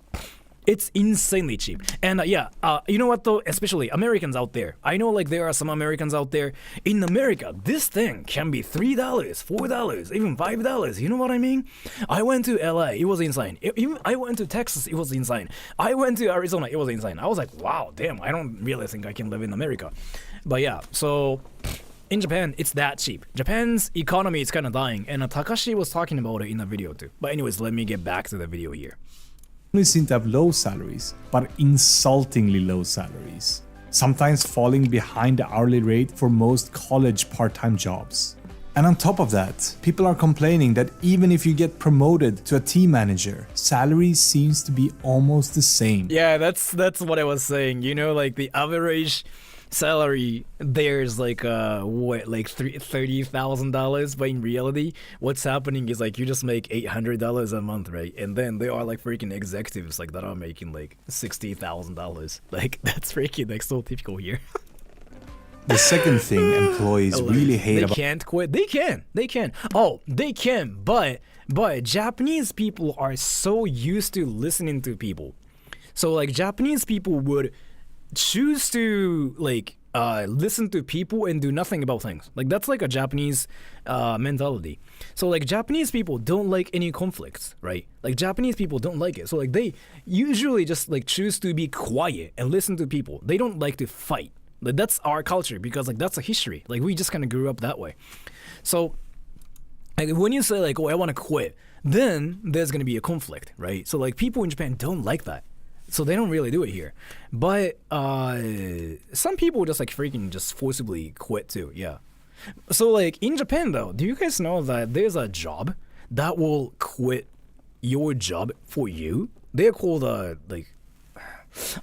It's insanely cheap. And you know what though? Especially Americans out there. I know like there are some Americans out there. In America, this thing can be $3, $4, even $5. You know what I mean? I went to LA, it was insane. I went to Texas, it was insane. I went to Arizona, it was insane. I was like, wow, damn, I don't really think I can live in America. But yeah, so in Japan, it's that cheap. Japan's economy is kind of dying, and Takashi was talking about it in a video too. But anyways, let me get back to the video here. Only seem to have low salaries, but insultingly low salaries, sometimes falling behind the hourly rate for most college part-time jobs. And on top of that, people are complaining that even if you get promoted to a team manager, salary seems to be almost the same. Yeah, that's what I was saying. You know, like the average salary there's like $30,000, but in reality what's happening is like you just make $800 a month, right? And then there are like freaking executives like that are making like $60,000. Like that's freaking like so typical here. The second thing employees really hate about— They can't quit. They can. Oh, they can, but Japanese people are so used to listening to people. So like Japanese people would choose to like listen to people and do nothing about things. Like that's like a Japanese mentality. So like Japanese people don't like any conflicts, right? Like Japanese people don't like it. So like they usually just like choose to be quiet and listen to people. They don't like to fight. Like that's our culture because like that's a history. Like we just kind of grew up that way. So like when you say like, oh, I want to quit, then there's gonna be a conflict, right? So like people in Japan don't like that. So they don't really do it here. But some people just like freaking just forcibly quit too, yeah. So like in Japan though, do you guys know that there's a job that will quit your job for you? They're called like,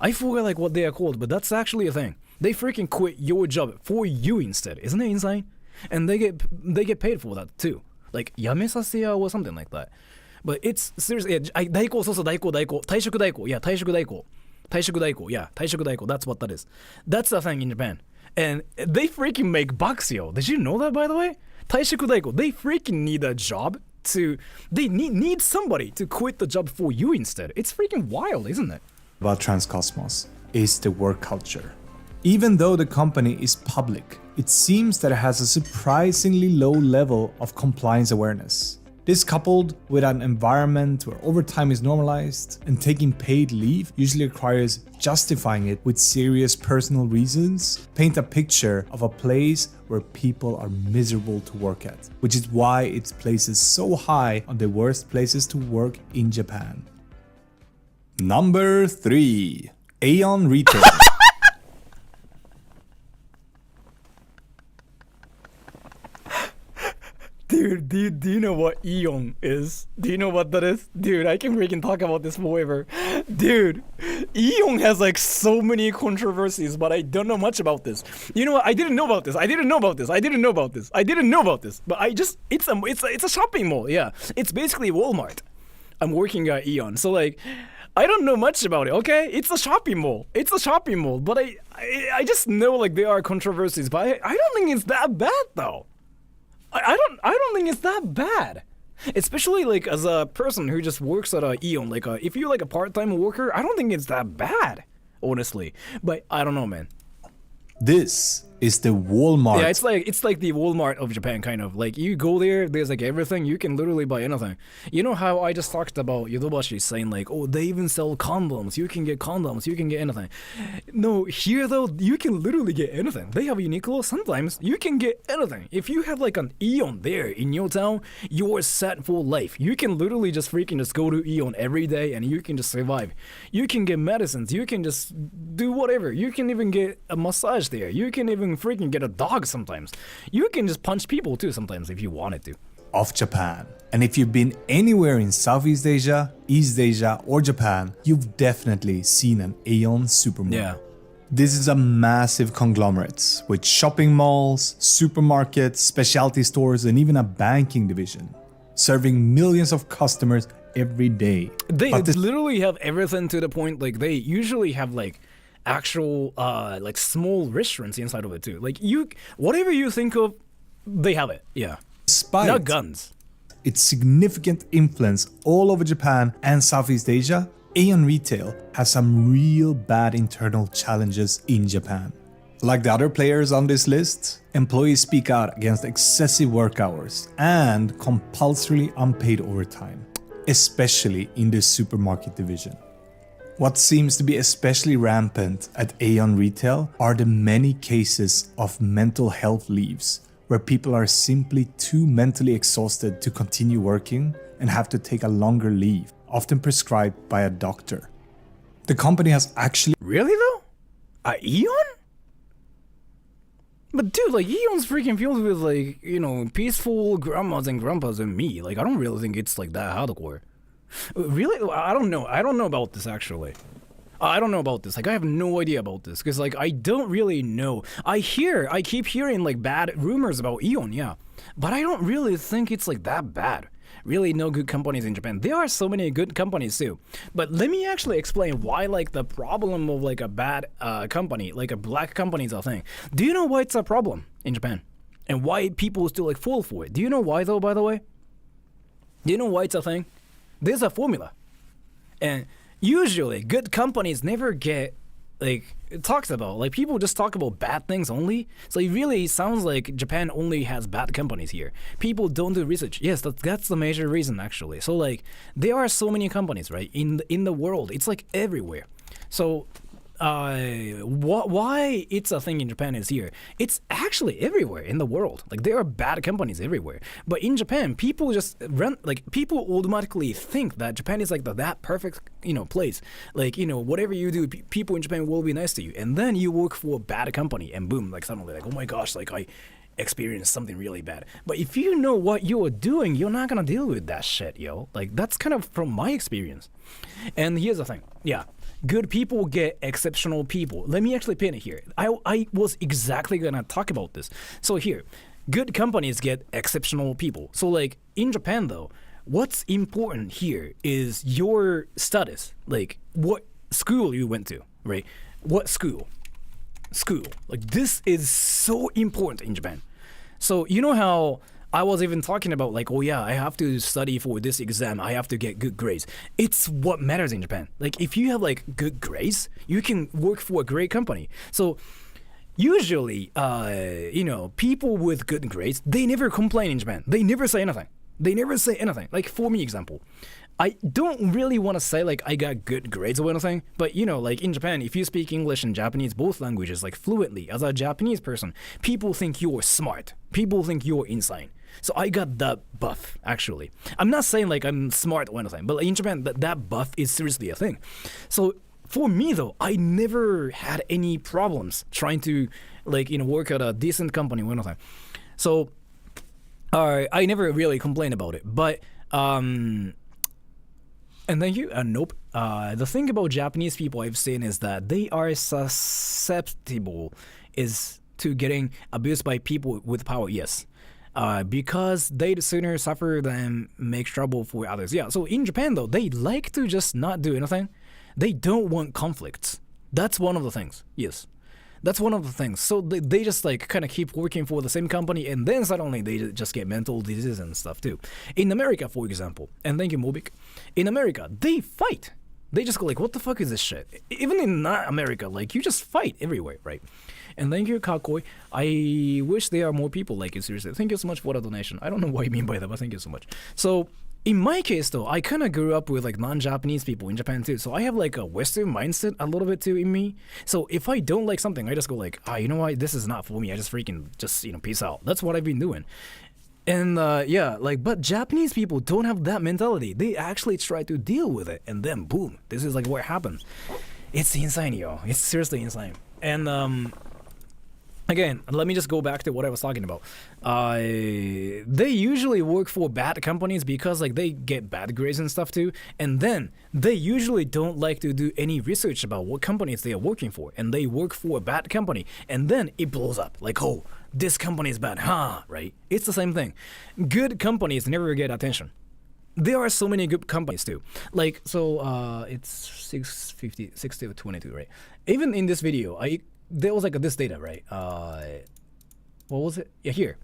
I forget like what they are called, but that's actually a thing. They freaking quit your job for you instead. Isn't it insane? And they get paid for that too. Like 辞めさせや or something like that. But it's seriously, 代行、そうそう、代行、退職代行、yeah, 退職代行、yeah, 退職代行, that's what that is. That's the thing in Japan. And they freaking make bucks, yo. Did you know that, by the way? 退職代行, they freaking need a job to, they need somebody to quit the job for you instead. It's freaking wild, isn't it? about Transcosmos is the work culture. Even though the company is public, it seems that it has a surprisingly low level of compliance awareness. This, coupled with an environment where overtime is normalized and taking paid leave usually requires justifying it with serious personal reasons, paint a picture of a place where people are miserable to work at, which is why it's places so high on the worst places to work in Japan. Number 3. Aeon Retail. Dude, do you know what Eon is? Do you know what that is? Dude, I can freaking talk about this forever. Dude, Eon has like so many controversies, but I don't know much about this. You know what? I didn't know about this. But it's a shopping mall. Yeah, it's basically Walmart. I'm working at Eon, so like, I don't know much about it. Okay, it's a shopping mall. But I just know like there are controversies, but I don't think it's that bad though. I don't think it's that bad, especially like as a person who just works at a Eon. Like if you're like a part-time worker, I don't think it's that bad, honestly. But I don't know, man. This is the Walmart. Yeah, it's like the Walmart of Japan, kind of. Like you go there, there's like everything. You can literally buy anything. You know how I just talked about Yodobashi saying like, oh, they even sell condoms. You can get condoms. You can get anything. No, here though, you can literally get anything. They have Uniqlo. Sometimes you can get anything. If you have like an Eon there in your town, you're set for life. You can literally just freaking just go to Eon every day and you can just survive. You can get medicines. You can just do whatever. You can even get a massage there. You can even freaking get a dog sometimes. You can just punch people too sometimes if you wanted to. Of Japan. And if you've been anywhere in Southeast Asia, East Asia, or Japan, you've definitely seen an Aeon supermarket. Yeah. This is a massive conglomerate with shopping malls, supermarkets, specialty stores, and even a banking division, serving millions of customers every day. They But this- literally have everything to the point, like, they usually have, like, actual, like, small restaurants inside of it, too. Like, whatever you think of, they have it, yeah. despite Not guns. its significant influence all over Japan and Southeast Asia, Aeon Retail has some real bad internal challenges in Japan. Like the other players on this list, employees speak out against excessive work hours and compulsory unpaid overtime, especially in the supermarket division. What seems to be especially rampant at Aeon Retail are the many cases of mental health leaves, where people are simply too mentally exhausted to continue working and have to take a longer leave, often prescribed by a doctor. The company has actually Really, though? Eon? But dude, like, Eon's freaking filled with, like, you know, peaceful grandmas and grandpas and me. Like, I don't really think it's, like, that hardcore. Really? I don't know. I don't know about this, actually. I don't know about this. Like, I have no idea about this. Because, like, I don't really know. I keep hearing, like, bad rumors about Eon, yeah. But I don't really think it's, like, that bad. Really, no good companies in Japan. There are so many good companies, too. But let me actually explain why, like, the problem of, like, a bad company, like a black company is a thing. Do you know why it's a problem in Japan? And why people still, like, fall for it? Do you know why, though, by the way? Do you know why it's a thing? There's a formula. And usually, good companies never get, like, it talks about, like, people just talk about bad things only. So it really sounds like Japan only has bad companies here. People don't do research. Yes, that's the major reason, actually. So, like, there are so many companies, right, in the world. It's, like, everywhere. So, why it's a thing in Japan is here. It's actually everywhere in the world. Like, there are bad companies everywhere. But in Japan, people just people automatically think that Japan is like that perfect, you know, place. Like, you know, whatever you do, people in Japan will be nice to you. And then you work for a bad company and boom, like suddenly, like, oh my gosh, like I experienced something really bad. But if you know what you're doing, you're not gonna deal with that shit, yo. Like, that's kind of from my experience. And here's the thing. Yeah. Good people get exceptional people. Let me actually pin it here. I was exactly gonna talk about this. So here, good companies get exceptional people. So, like, in Japan though, what's important here is your status. Like, what school you went to, right? What school? Like, this is so important in Japan. So, you know how I was even talking about, like, oh yeah, I have to study for this exam, I have to get good grades. It's what matters in Japan. Like, if you have, like, good grades, you can work for a great company. So usually, you know, people with good grades, they never complain in Japan. They never say anything. Like, for me, example, I don't really want to say, like, I got good grades or anything, but, you know, like, in Japan, if you speak English and Japanese, both languages, like, fluently, as a Japanese person, people think you're smart. People think you're insane. So I got that buff, actually. I'm not saying, like, I'm smart or anything, but, like, in Japan, that buff is seriously a thing. So for me, though, I never had any problems trying to, like, you know, work at a decent company or anything. So I never really complained about it. But, and thank you. Nope. The thing about Japanese people I've seen is that they are susceptible to getting abused by people with power, yes. Because they'd sooner suffer than make trouble for others. Yeah, so in Japan, though, they like to just not do anything. They don't want conflicts. That's one of the things, yes. That's one of the things. So they just, like, kind of keep working for the same company, and then suddenly they just get mental disease and stuff, too. In America, for example, and thank you, Mobik. In America, they fight. They just go, like, what the fuck is this shit? Even in not America, like, you just fight everywhere, right? And thank you, Kakoi. I wish there are more people like you, seriously. Thank you so much for the donation. I don't know what you mean by that, but thank you so much. So, in my case, though, I kind of grew up with, like, non-Japanese people in Japan, too. So I have, like, a Western mindset a little bit, too, in me. So if I don't like something, I just go, like, you know what? This is not for me. I just freaking you know, peace out. That's what I've been doing. And, yeah, like, but Japanese people don't have that mentality. They actually try to deal with it. And then, boom, this is, like, what happens. It's insane, yo. It's seriously insane. And, again, let me just go back to what I was talking about. They usually work for bad companies because, like, they get bad grades and stuff too. And then they usually don't like to do any research about what companies they are working for. And they work for a bad company. And then it blows up. Like, oh, this company is bad, huh? Right? It's the same thing. Good companies never get attention. there are so many good companies too. Like, so it's 650, 60 to 22, right? Even in this video, there was like this data, right? What was it? Yeah, here.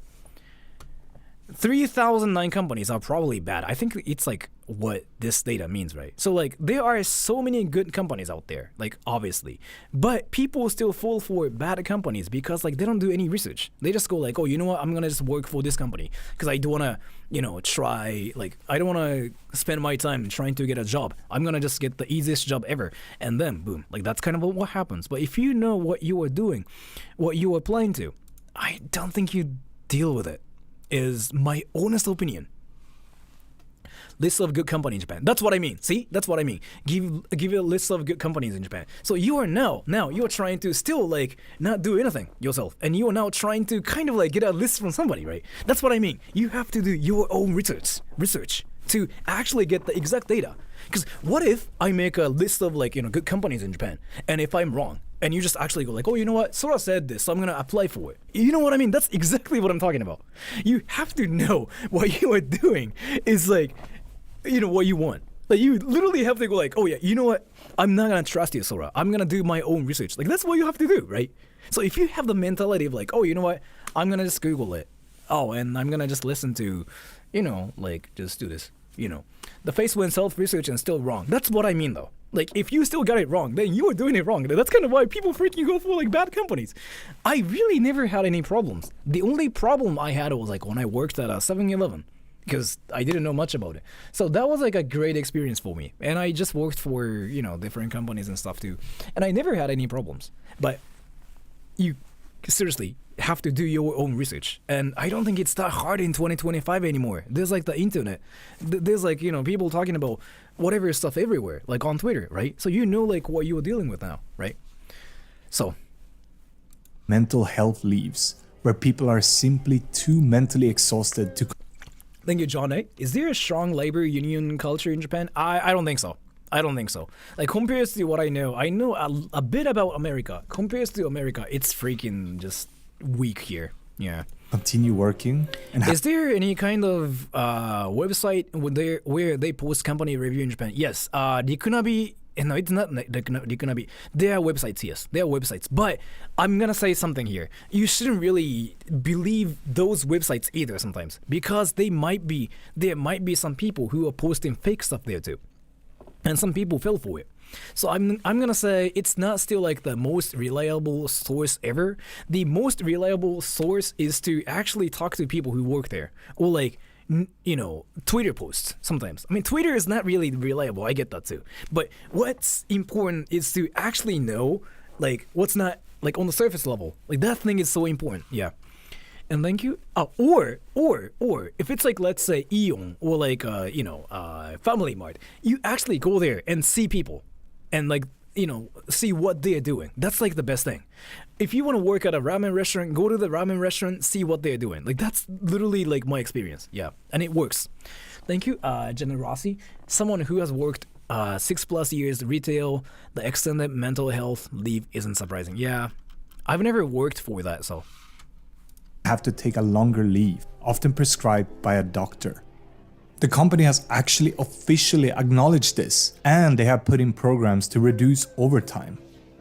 3,009 companies are probably bad. I think it's like what this data means, right? So like there are so many good companies out there, like obviously, but people still fall for bad companies because like they don't do any research. They just go like, oh, you know what? I'm gonna just work for this company because I don't wanna, try, like I don't wanna spend my time trying to get a job. I'm gonna just get the easiest job ever, and then boom, like that's kind of what happens. But if you know what you are doing, what you are applying to, I don't think you deal with it. Is my honest opinion. List of good companies in Japan. That's what I mean. See, that's what I mean. Give you a list of good companies in Japan. So you are now you are trying to still like not do anything yourself, and you are now trying to kind of like get a list from somebody, right? That's what I mean. You have to do your own research to actually get the exact data. Because what if I make a list of like good companies in Japan, and if I'm wrong, and you just actually go like, oh, you know what? Sora said this, so I'm gonna apply for it. You know what I mean? That's exactly what I'm talking about. You have to know what you are doing is like, what you want. Like you literally have to go like, oh yeah, you know what? I'm not gonna trust you, Sora. I'm gonna do my own research. Like that's what you have to do, right? So if you have the mentality of like, oh, you know what? I'm gonna just Google it. Oh, and I'm gonna just listen to, like just do this. The face when self-research and still wrong. That's what I mean though. Like, if you still got it wrong, then you are doing it wrong. That's kind of why people freaking go for, like, bad companies. I really never had any problems. The only problem I had was, like, when I worked at a 7-Eleven, because I didn't know much about it. So that was, like, a great experience for me. And I just worked for, different companies and stuff, too. And I never had any problems. But you seriously have to do your own research, and I don't think it's that hard in 2025 anymore. There's like the internet, there's like people talking about whatever stuff everywhere, like on Twitter, right? So like what you are dealing with now, right? So mental health leaves where people are simply too mentally exhausted to. Thank you, John. Is there a strong labor union culture in Japan? I don't think so. Like, compared to what I know a bit about America. Compared to America, it's freaking just weak here. Yeah. Continue working. And is there any kind of website where they post company review in Japan? Yes. Rikunabi. No, it's not Rikunabi. There are websites, yes. There are websites. But I'm going to say something here. You shouldn't really believe those websites either sometimes. Because there might be some people who are posting fake stuff there too. And some people fell for it. So I'm gonna say it's not still like the most reliable source ever. The most reliable source is to actually talk to people who work there, or like Twitter posts sometimes. I mean, Twitter is not really reliable. I get that too. But what's important is to actually know like what's not like on the surface level. Like that thing is so important. Yeah. And thank you. Or if it's like, let's say Aeon or like Family Mart, you actually go there and see people and like see what they're doing. That's like the best thing. If you want to work at a ramen restaurant, go to the ramen restaurant, see what they're doing. Like that's literally like my experience. Yeah, and it works. Thank you, Generosity. Someone who has worked 6+ years retail, the extended mental health leave isn't surprising. Yeah, I've never worked for that, so. Have to take a longer leave, often prescribed by a doctor. The company has actually officially acknowledged this, and they have put in programs to reduce overtime.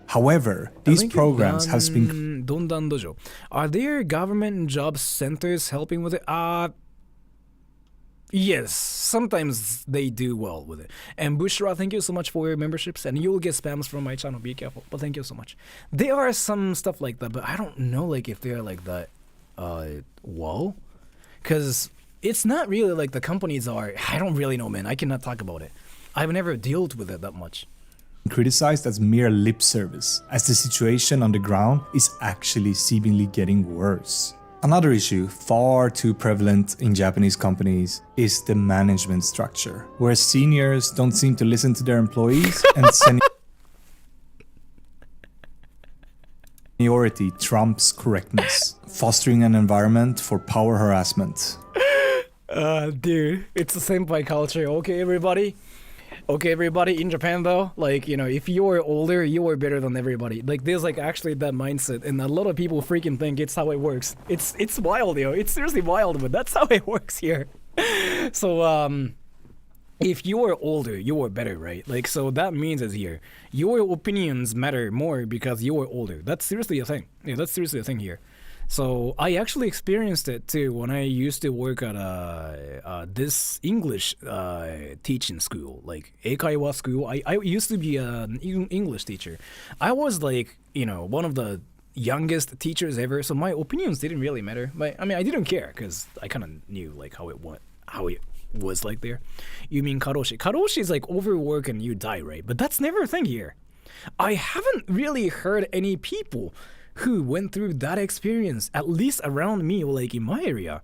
However, these programs have been... Dondan Dojo. Are there government job centers helping with it? Yes, sometimes they do well with it. And Bushra, thank you so much for your memberships, and you'll get spams from my channel, be careful, but thank you so much. There are some stuff like that, but I don't know like if they're like that. Whoa, because it's not really like the companies are. I don't really know, man. I cannot talk about it. I've never dealt with it that much. Criticized as mere lip service, as the situation on the ground is actually seemingly getting worse. Another issue far too prevalent in Japanese companies is the management structure, where seniors don't seem to listen to their employees and seniority trumps correctness, fostering an environment for power harassment. Dude, it's the senpai culture. Okay, everybody in Japan though, like if you're older, you are better than everybody. Like there's like actually that mindset, and a lot of people freaking think it's how it works. It's wild, yo. It's seriously wild, but that's how it works here. So if you are older, you are better, right? Like, so that means is here, your opinions matter more because you are older. That's seriously a thing. Yeah, that's seriously a thing here. So I actually experienced it too when I used to work at this English teaching school, like Eikaiwa school. I used to be an English teacher. I was like, one of the youngest teachers ever, so my opinions didn't really matter. But I mean, I didn't care because I kind of knew like how it was like there. You mean karoshi? Karoshi is like overwork and you die, right? But that's never a thing here. I haven't really heard any people who went through that experience, at least around me, like in my area.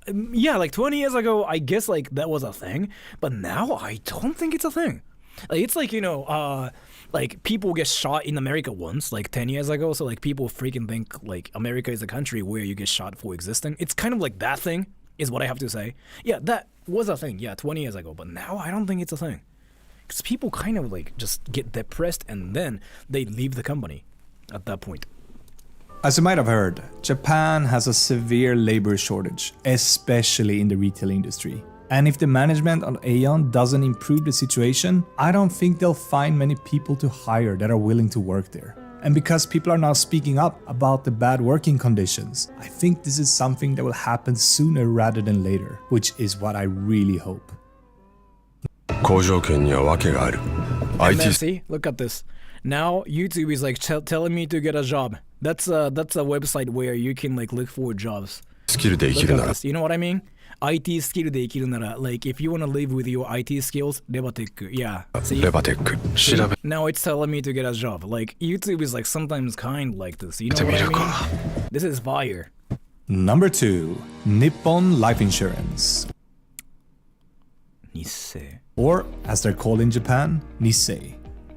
Yeah, like 20 years ago, I guess like that was a thing, but now I don't think it's a thing. Like, it's like, like people get shot in America once, like 10 years ago, so like people freaking think like America is a country where you get shot for existing. It's kind of like that thing, is what I have to say. Yeah, that was a thing, 20 years ago, but now I don't think it's a thing. Because people kind of like just get depressed and then they leave the company at that point. As you might have heard, Japan has a severe labor shortage, especially in the retail industry. And if the management on Aeon doesn't improve the situation, I don't think they'll find many people to hire that are willing to work there. And because people are now speaking up about the bad working conditions, I think this is something that will happen sooner rather than later, which is what I really hope. And then see, look at this. Now YouTube is like telling me to get a job. That's a website where you can like look for jobs. Look at this. You know what I mean? IT skill で生きるなら, like if you want to live with your IT skills, Rebatech, yeah. See? Now it's telling me to get a job. Like YouTube is like sometimes kind like this. You know what I mean? This is fire. Number 2, Nippon Life Insurance. Nissei. Or as they're called in Japan, Nissei.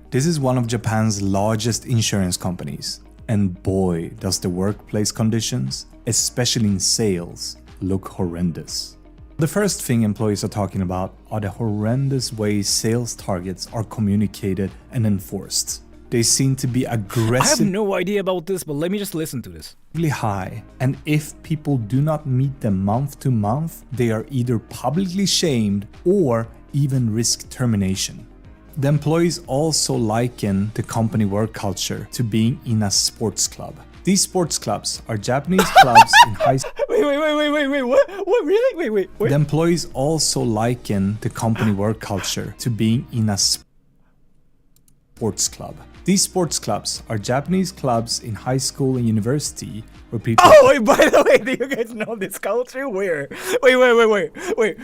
This is one of Japan's largest insurance companies. And boy, does the workplace conditions, especially in sales, look horrendous. The first thing employees are talking about are the horrendous ways sales targets are communicated and enforced. They seem to be aggressive. I have no idea about this, but let me just listen to this. High, and if people do not meet them month to month, they are either publicly shamed or even risk termination. The employees also liken the company work culture to being in a sports club. These sports clubs are Japanese clubs in high school. Wait, what? What, really? Wait. The employees also liken the company work culture to being in a sports club. These sports clubs are Japanese clubs in high school and university where people... Oh, wait, by the way, do you guys know this culture? Where? Wait.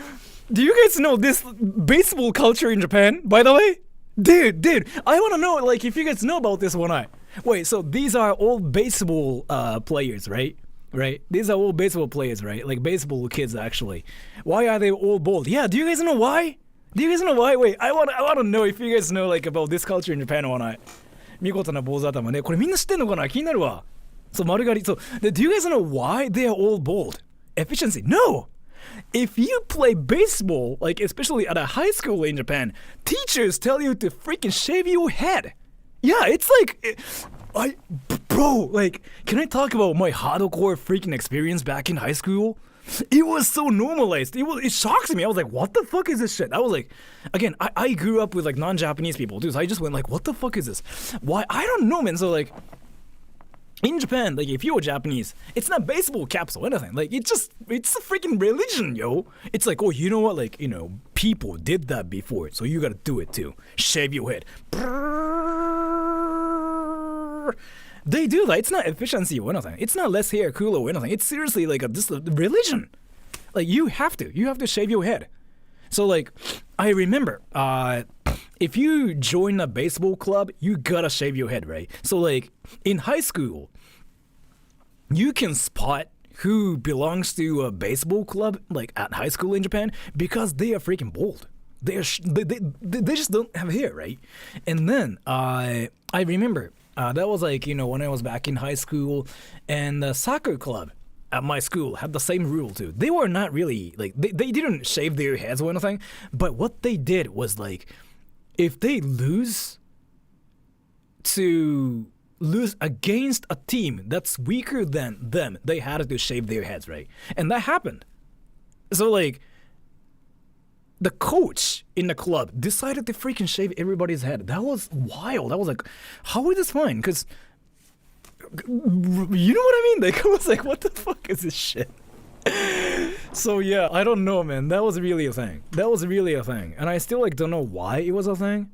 Do you guys know this baseball culture in Japan, by the way? Dude, I want to know, like, if you guys know about this one. Wait, so these are all baseball players, right? Right? These are all baseball players, right? Like baseball kids, actually. Why are they all bald? Yeah, do you guys know why? Wait, I want to know if you guys know, like, about this culture in Japan or not. 見事な坊主頭ね。これみんな知ってんのかな？気になるわ。そう、丸刈り。そう。Do you guys know why they are all bald? Efficiency? No! If you play baseball, like especially at a high school in Japan, teachers tell you to freaking shave your head. Yeah, it's like... Bro, like, can I talk about my hardcore freaking experience back in high school? It was so normalized. It shocks me. I was like, what the fuck is this shit? I was like, again, I grew up with like non-Japanese people, dude. So I just went like, what the fuck is this? Why? I don't know, man. So like, in Japan, like if you're Japanese, it's not baseball caps or anything. Like it's a freaking religion, yo. It's like, oh, you know what? Like, people did that before, so you gotta do it too. Shave your head. They do that. It's not efficiency or anything. It's not less hair, cooler or anything. It's seriously like just a religion. Like you have to shave your head. So like, I remember, if you join a baseball club, you gotta shave your head, right? So like, in high school, you can spot who belongs to a baseball club, like at high school in Japan, because they are freaking bald. They just don't have hair, right? And then, I remember, that was like, when I was back in high school, and the soccer club at my school had the same rule too. They were not really, like, they didn't shave their heads or anything, but what they did was like, if they lose against a team that's weaker than them, they had to shave their heads, right? And that happened. So like, the coach in the club decided to freaking shave everybody's head. That was wild. I was like, how is this fine? Because, you know what I mean? Like, I was like, what the fuck is this shit? So yeah, I don't know, man. That was really a thing. And I still like don't know why it was a thing.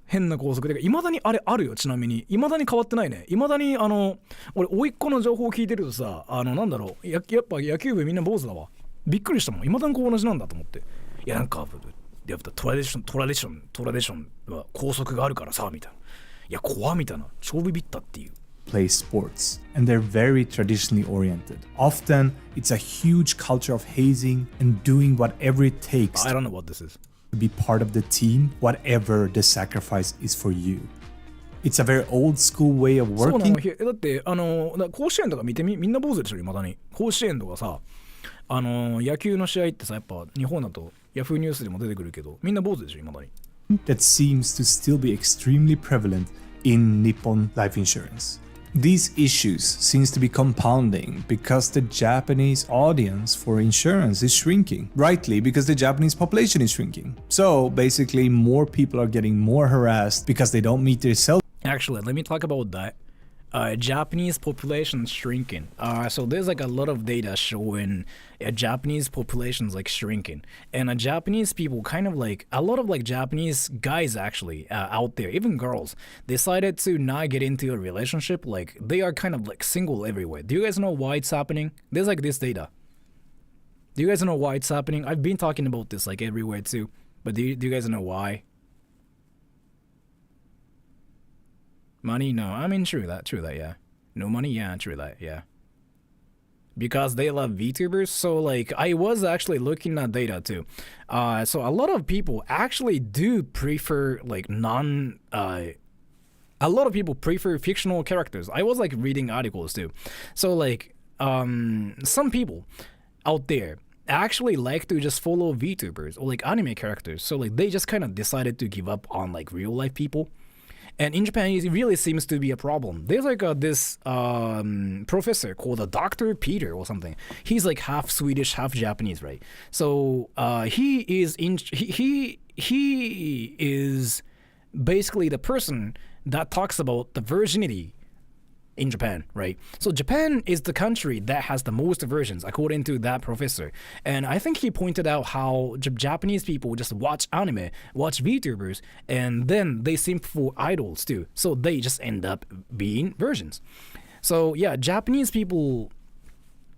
変な校則で、いまだにあれあるよ。ちなみにいまだに変わってないね。いまだに俺甥っ子の情報を聞いてるとさ、なんだろう、やっぱ野球部みんな坊主だわ。びっくりしたもん。いまだにこう同じなんだと思って。いやなんかやっぱトラディションは校則があるからさみたいな。いや怖みたいな。超ビビったっていう。Play sports, and they're very traditionally oriented. Often, it's a huge culture of hazing and doing whatever it takes I don't know what this is. to be part of the team, whatever the sacrifice is for you. It's a very old school way of そうなの。 working. だって甲子園とか見てみんな坊主でしょいまだに。甲子園とかさ、野球の試合ってさ、やっぱ日本だとヤフーニュースでも出てくるけど、みんな坊主でしょいまだに。That seems to still be extremely prevalent in Nippon life insurance. These issues seems to be compounding because the Japanese audience for insurance is shrinking. Rightly, because the Japanese population is shrinking. So basically more people are getting more harassed because they don't meet their self. Actually, let me talk about that. Japanese population shrinking. So there's like a lot of data showing Japanese population's like shrinking, and Japanese people kind of like a lot of like Japanese guys actually out there, even girls, decided to not get into a relationship. Like they are kind of like single everywhere. Do you guys know why it's happening? There's like this data. Do you guys know why it's happening? I've been talking about this like everywhere too, but do you guys know why? Money? No. I mean, true that, yeah. No money? Yeah, true that, yeah. Because they love VTubers, so like, I was actually looking at data too. So a lot of people actually do prefer like a lot of people prefer fictional characters. I was like reading articles too. So like, some people out there actually like to just follow VTubers or like anime characters. So like, they just kind of decided to give up on like real life people. And in Japan, it really seems to be a problem. There's like this professor called Dr. Peter or something. He's like half Swedish, half Japanese, right? So he is basically the person that talks about the virginity in Japan, right? So Japan is the country that has the most versions, according to that professor. And I think he pointed out how Japanese people just watch anime, watch VTubers, and then they simp for idols too. So they just end up being virgins. So yeah, Japanese people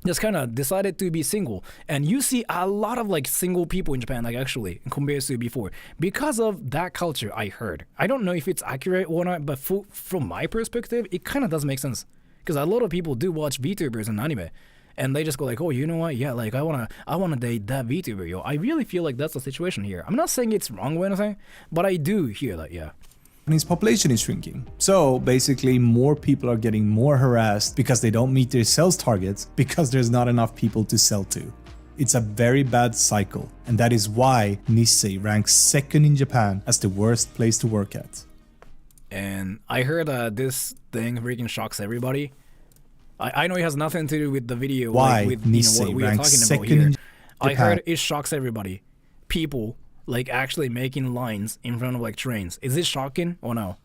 just kind of decided to be single, and you see a lot of like single people in Japan, like actually compared to before, because of that culture. I heard. I don't know if it's accurate or not, but from my perspective, it kind of does make sense, because a lot of people do watch VTubers and anime, and they just go like, oh, you know what? Yeah, like I wanna date that VTuber, yo. I really feel like that's the situation here. I'm not saying it's wrong or anything, but I do hear that, yeah. Japanese population is shrinking. So basically more people are getting more harassed because they don't meet their sales targets because there's not enough people to sell to. It's a very bad cycle, and that is why Nisei ranks second in Japan as the worst place to work at. And I heard this thing freaking shocks everybody. I know it has nothing to do with the video, Why like with Nisei what we are ranks talking about second in here. I Japan? heard it shocks everybody. People like actually making lines in front of like trains. Is it shocking or no?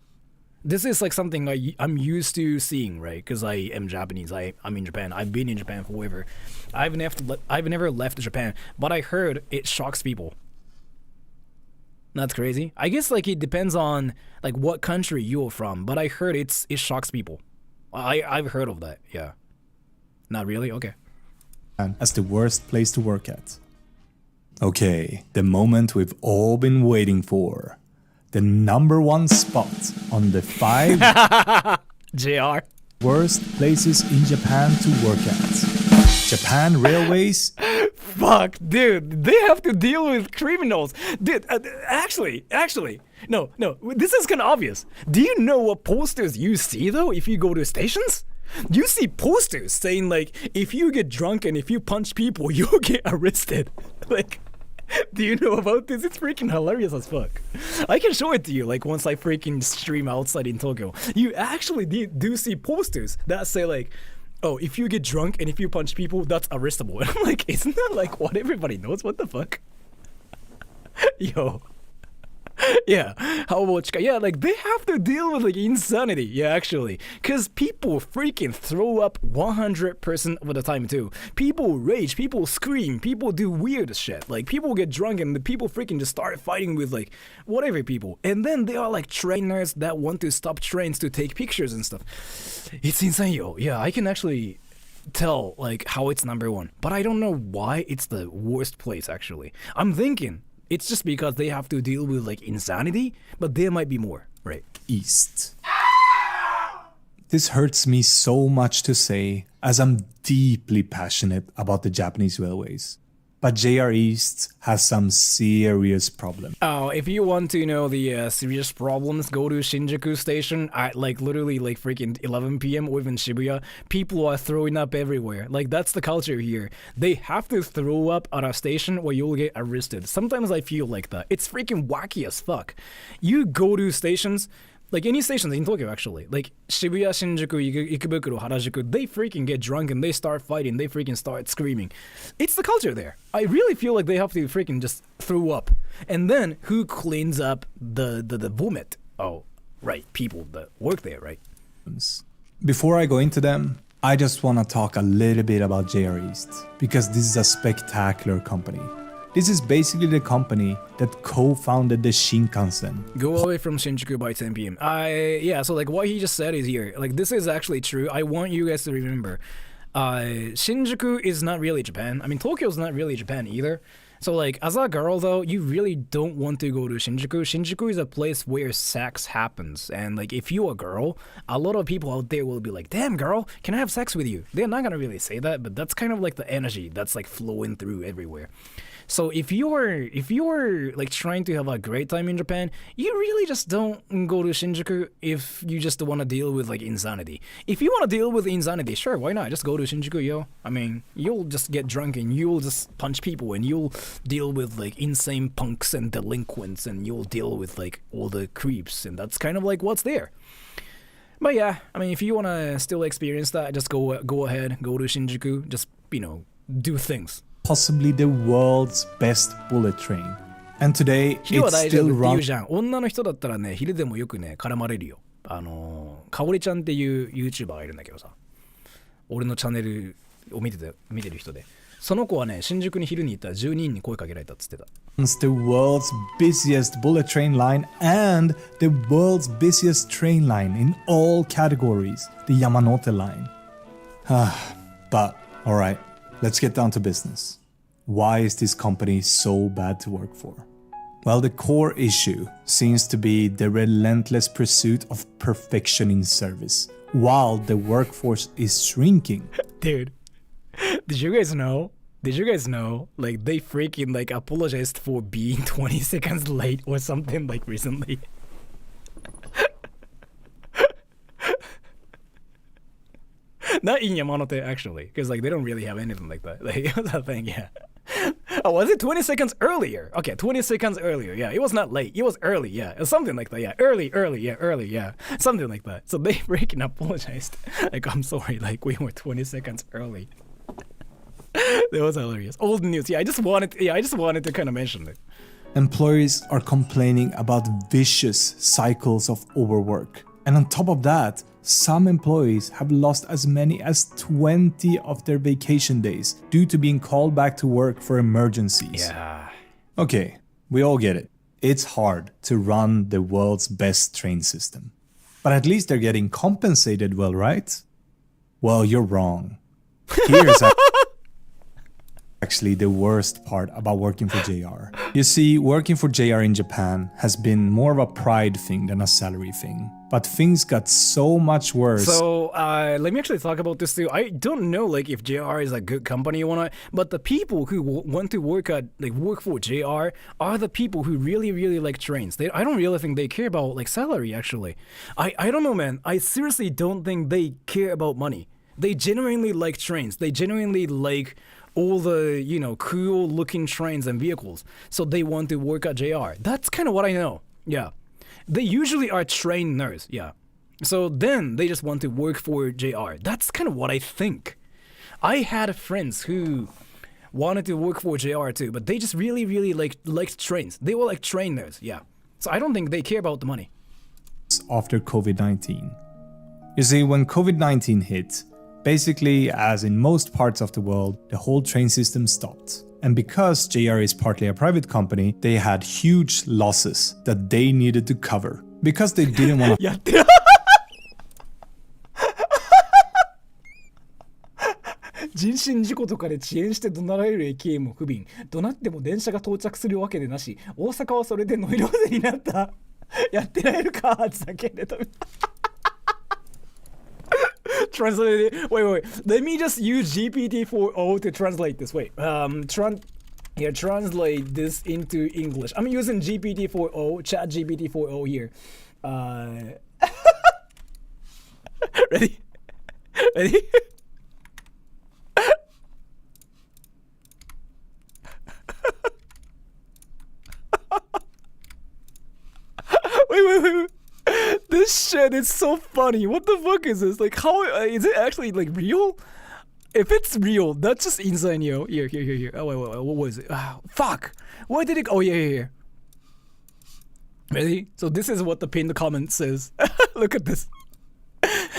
This is like something I'm used to seeing, right? Because I am Japanese. I'm in Japan. I've been in Japan forever. I've never left Japan, but I heard it shocks people. That's crazy. I guess like it depends on like what country you're from, but I heard it shocks people. I've heard of that. Yeah. Not really? Okay. As the worst place to work at. Okay, the moment we've all been waiting for. The number one spot on the 5 JR. worst places in Japan to work at. Japan Railways. Fuck, dude, they have to deal with criminals. Dude, actually, no, this is kind of obvious. Do you know what posters you see though if you go to stations? You see posters saying like, if you get drunk and if you punch people, you'll get arrested. Like, do you know about this? It's freaking hilarious as fuck. I can show it to you like once I freaking stream outside in Tokyo. You actually do see posters that say like, oh, if you get drunk and if you punch people, that's arrestable. And I'm like, isn't that like what everybody knows? What the fuck? Yo. Yeah, how about Chika? Yeah, like they have to deal with like insanity. Yeah, actually, because people freaking throw up 100% of the time too. People rage, people scream, people do weird shit. Like people get drunk and the people freaking just start fighting with like whatever people. And then there are like trainers that want to stop trains to take pictures and stuff. It's insane, yo. Yeah, I can actually tell like how it's number one, but I don't know why it's the worst place actually. I'm thinking it's just because they have to deal with like insanity, but there might be more, right? East. This hurts me so much to say, as I'm deeply passionate about the Japanese railways. But JR East has some serious problems. Oh, if you want to know the serious problems, go to Shinjuku Station at like literally like freaking 11 p.m. or even Shibuya. People are throwing up everywhere. Like that's the culture here. They have to throw up at a station or you'll get arrested. Sometimes I feel like that. It's freaking wacky as fuck. You go to stations, like any stations in Tokyo actually, like Shibuya, Shinjuku, Ikebukuro, Harajuku, they freaking get drunk and they start fighting, they freaking start screaming. It's the culture there. I really feel like they have to freaking just throw up. And then who cleans up the vomit? Oh, right, people that work there, right? Before I go into them, I just want to talk a little bit about JR East, because this is a spectacular company. This is basically the company that co-founded the Shinkansen. Go away from Shinjuku by 10 p.m. Yeah, so like what he just said is here. Like this is actually true. I want you guys to remember. Shinjuku is not really Japan. I mean, Tokyo's not really Japan either. So like as a girl though, you really don't want to go to Shinjuku. Shinjuku is a place where sex happens. And like if you're a girl, a lot of people out there will be like, damn girl, can I have sex with you? They're not gonna really say that, but that's kind of like the energy that's like flowing through everywhere. So if you're like trying to have a great time in Japan, you really just don't go to Shinjuku if you just want to deal with like insanity. If you want to deal with insanity, sure, why not? Just go to Shinjuku, yo. I mean, you'll just get drunk and you'll just punch people and you'll deal with like insane punks and delinquents and you'll deal with like all the creeps and that's kind of like what's there. But yeah, I mean, if you want to still experience that, just go ahead, go to Shinjuku, just, you know, do things. Possibly the world's best bullet train. And today, 昼は it's 大丈 still 夫って言う run. じゃん。女の人だったらね、昼でもよくね、絡まれるよ。かおりちゃんっていう YouTuber がいるんだけどさ。俺のチャンネルを見てる人で。その子はね、新宿に昼に行ったら10人に声かけられたっつってた。It's the world's busiest bullet train line and the world's busiest train line in all categories, the Yamanote line. But, alright, let's get down to business. Why is this company so bad to work for? Well, the core issue seems to be the relentless pursuit of perfection in service, while the workforce is shrinking. Dude, did you guys know? Like, they freaking, like, apologized for being 20 seconds late or something, like, recently. Not in Yamanote, actually, because, like, they don't really have anything like that. Like, that's the thing, yeah. Oh, was it 20 seconds earlier? Okay, 20 seconds earlier, yeah. It was not late, it was early, yeah. It was something like that, yeah. Early, yeah. Something like that. So they freaking apologized. Like, I'm sorry, like, we were 20 seconds early. That was hilarious. Old news, yeah. I just wanted to kind of mention it. Employees are complaining about vicious cycles of overwork. And on top of that, some employees have lost as many as 20 of their vacation days due to being called back to work for emergencies. Yeah. Okay, we all get it. It's hard to run the world's best train system. But at least they're getting compensated well, right? Well, you're wrong. Here's actually the worst part about working for JR. You see, working for JR in Japan has been more of a pride thing than a salary thing. But things got so much worse. So, let me actually talk about this too. I don't know, like, if JR is a good company or not, but the people who want to work for JR are the people who really, really like trains. I don't really think they care about, like, salary, actually. I don't know, man. I seriously don't think they care about money. They genuinely like trains. They genuinely like all the, you know, cool looking trains and vehicles. So they want to work at JR. That's kind of what I know. Yeah. They usually are trainers. Yeah. So then they just want to work for JR. That's kind of what I think. I had friends who wanted to work for JR too, but they just really liked trains. They were like trainers, yeah. So I don't think they care about the money. After COVID-19. You see, when COVID-19 hit, basically, as in most parts of the world, the whole train system stopped. And because JR is partly a private company, they had huge losses that they needed to cover. Because they didn't want to... 人身事故とかで遅延して怒鳴られる駅員も不憫。怒鳴っても電車が到着するわけでなし。大阪はそれでノイローゼになった。やってられるかって叫んでた。Translate it. Wait. Let me just use GPT-4o to translate this. Wait. Translate this into English. I'm using GPT-4o, Chat GPT-4o here. Ready? Ready? Wait. This shit is so funny. What the fuck is this? Like, how is it actually like real? If it's real, that's just insane, yo. Here. Oh, wait. What was it? Fuck. Why did it? Oh, yeah. Ready? So this is what the pinned comment says. Look at this.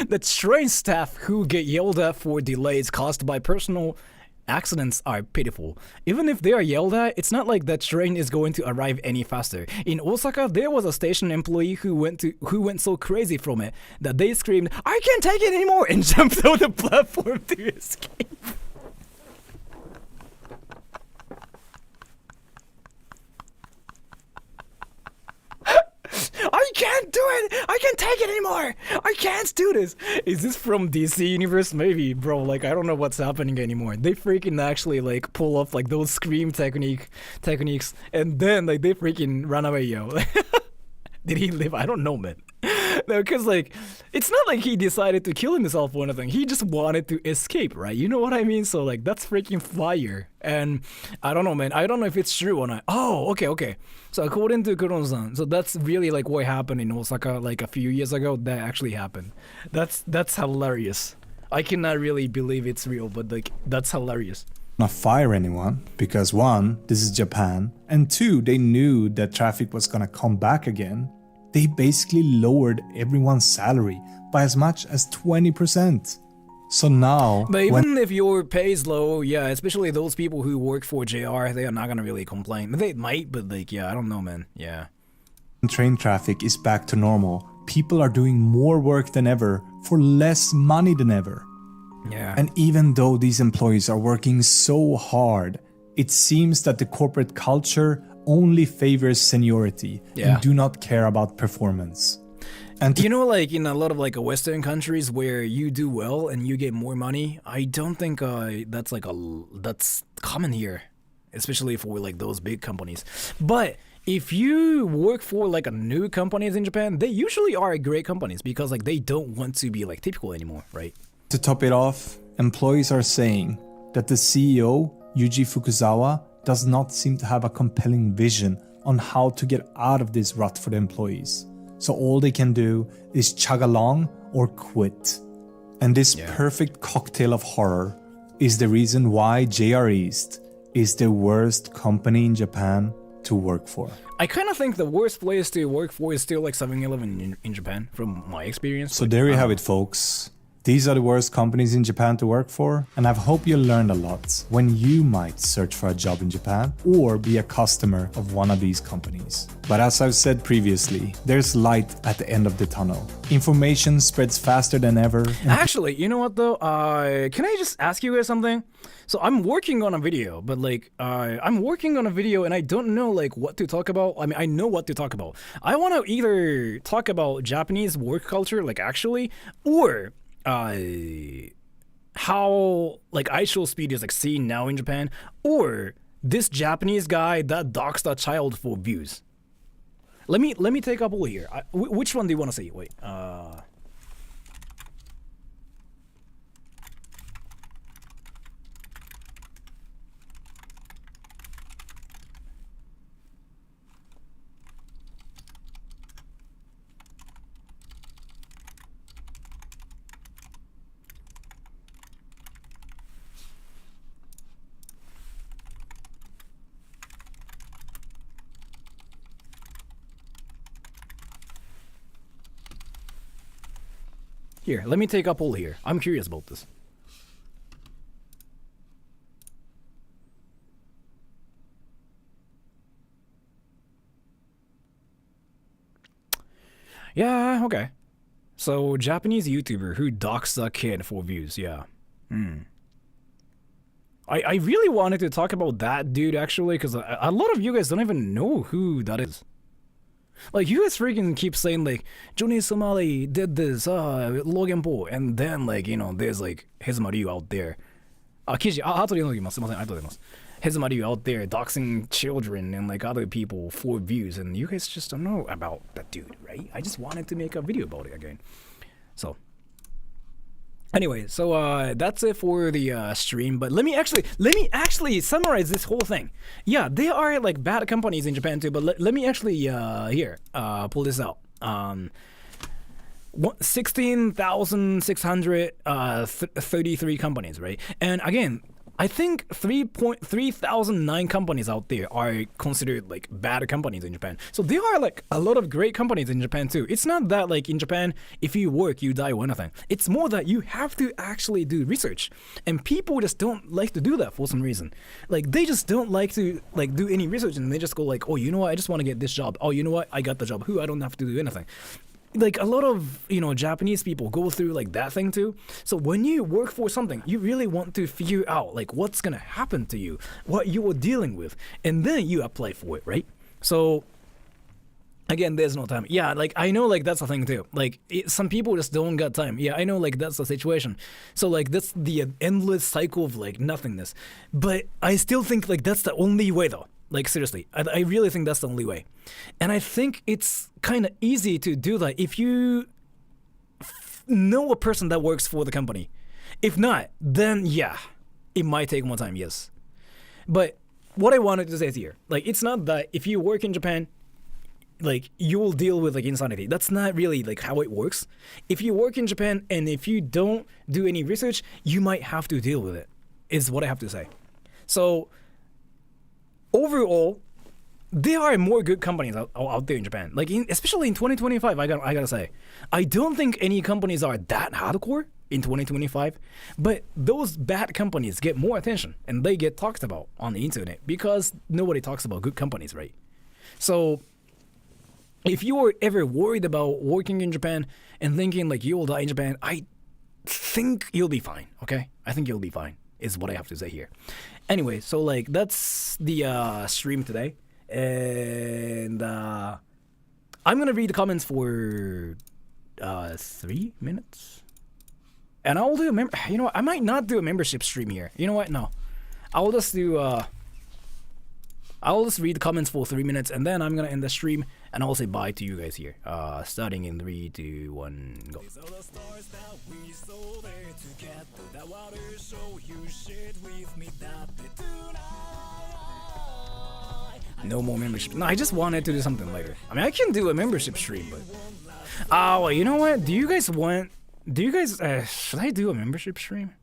The train staff who get yelled at for delays caused by personal accidents are pitiful. Even if they are yelled at, it's not like that train is going to arrive any faster. In Osaka, there was a station employee who went so crazy from it that they screamed, "I can't take it anymore!" and jumped on the platform to escape. I can't do it! I can't take it anymore! I can't do this! Is this from DC Universe? Maybe, bro. Like, I don't know what's happening anymore. They freaking actually, like, pull off, like, those scream techniques, and then, like, they freaking run away, yo. Did he live? I don't know, man. No, because, like, it's not like he decided to kill himself or anything. He just wanted to escape, right? You know what I mean? So, like, that's freaking fire. And I don't know, man. I don't know if it's true or not. Oh, okay. So, according to Kuron-san, so that's really, like, what happened in Osaka, like, a few years ago. That actually happened. That's hilarious. I cannot really believe it's real, but, like, that's hilarious. Not fire anyone, because one, this is Japan, and two, they knew that traffic was gonna come back again. They basically lowered everyone's salary by as much as 20%. So now... But even if your pay is low, yeah, especially those people who work for JR, they are not gonna really complain. They might, but like, yeah, I don't know, man. Yeah. Train traffic is back to normal. People are doing more work than ever for less money than ever. Yeah. And even though these employees are working so hard, it seems that the corporate culture only favors seniority and do not care about performance. And you know, like in a lot of like Western countries where you do well and you get more money, I don't think that's common here, especially for like those big companies. But if you work for like a new companies in Japan, they usually are great companies because like they don't want to be like typical anymore, right? To top it off, employees are saying that the CEO, Yuji Fukuzawa, does not seem to have a compelling vision on how to get out of this rut for the employees. So all they can do is chug along or quit. And this perfect cocktail of horror is the reason why JR East is the worst company in Japan to work for. I kind of think the worst place to work for is still like 7-Eleven in Japan, from my experience. So there you have it, folks. These are the worst companies in Japan to work for, and I hope you learned a lot when you might search for a job in Japan or be a customer of one of these companies. But as I've said previously, there's light at the end of the tunnel. Information spreads faster than ever. Actually, you know what though? Can I just ask you guys something? So I'm working on a video, but like, I'm working on a video and I don't know like what to talk about. I mean, I know what to talk about. I want to either talk about Japanese work culture, like actually, or how like idle speed is like seen now in Japan, or this Japanese guy that doxed a child for views. Let me take a poll here. Which one do you want to see? Wait. Here, let me take a poll here. I'm curious about this. Yeah, okay. So, Japanese YouTuber who doxed a kid for views, yeah. I really wanted to talk about that dude, actually, because a lot of you guys don't even know who that is. Like, you guys freaking keep saying, like, Johnny Somali did this, Logan Paul, and then, like, you know, there's, like, Hezuma Ryu out there. 記事、後で読んでおきます。すいません、ありがとうございます。Hezuma Ryu out there doxing children and, like, other people for views, and you guys just don't know about that dude, right? I just wanted to make a video about it again. So, anyway, so that's it for the stream. But let me actually summarize this whole thing. Yeah, there are like bad companies in Japan too. But let me actually pull this out. 16,633 companies, right? And again, I think 3,009 companies out there are considered like bad companies in Japan. So there are like a lot of great companies in Japan too. It's not that like in Japan, if you work, you die or anything. It's more that you have to actually do research. And people just don't like to do that for some reason. Like they just don't like to like do any research and they just go like, oh, you know what? I just want to get this job. Oh, you know what? I got the job. I don't have to do anything. Like a lot of, you know, Japanese people go through like that thing too. So when you work for something, you really want to figure out like what's gonna happen to you, what you are dealing with, and then you apply for it, right? So again, there's no time. Yeah, like I know like that's a thing too. Like some people just don't got time. Yeah, I know like that's the situation. So like that's the endless cycle of like nothingness. But I still think like that's the only way though. Like seriously, I really think that's the only way. And I think it's kind of easy to do that if you know a person that works for the company. If not, then yeah, it might take more time, yes. But what I wanted to say is here, like it's not that if you work in Japan, like you will deal with like insanity. That's not really like how it works. If you work in Japan and if you don't do any research, you might have to deal with it, is what I have to say. So overall, there are more good companies out there in Japan. Like, especially in 2025, I gotta say, I don't think any companies are that hardcore in 2025. But those bad companies get more attention and they get talked about on the internet because nobody talks about good companies, right? So, if you are ever worried about working in Japan and thinking like you will die in Japan, I think you'll be fine. Okay, I think you'll be fine. Is what I have to say here. Anyway, so like that's the stream today, and I'm gonna read the comments for 3 minutes, and I'll do you know what? I might not do a membership stream here. You know what? No, I'll just do I'll just read the comments for 3 minutes, and then I'm gonna end the stream, and I'll say bye to you guys here. Starting in 3, 2, 1, go. No more membership. No, I just wanted to do something later. I mean, I can do a membership stream, but well, you know what? Do you guys should I do a membership stream?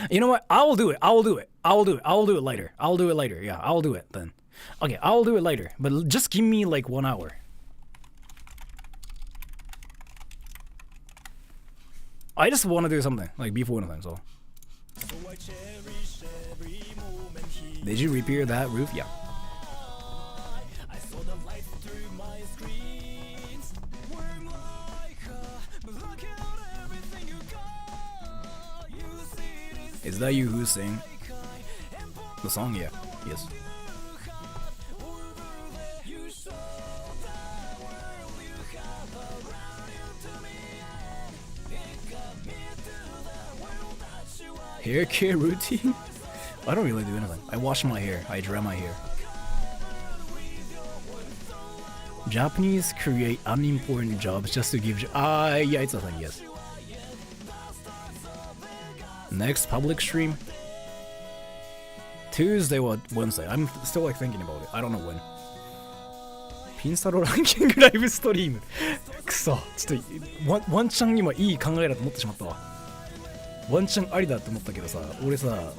You know what? I'll do it later. I'll do it later. Yeah, I'll do it then. Okay, I'll do it later. But just give me like 1 hour. I just want to do something like before anything, so. Did you repair that roof? Yeah. Is that you who sing the song? Yeah. Yes. Hair care routine? I don't really do anything. I wash my hair. I dry my hair. Japanese create unimportant jobs just to give yeah, it's a thing, yes. Next public stream? Tuesday or Wednesday? I'm still like thinking about it. I don't know when. ピンスタロランキングライブストリーム。くそ、ちょっとワンチャン今いい考えだと思ってしまったわ。ワンチャンありだと思ったけどさ、俺さ、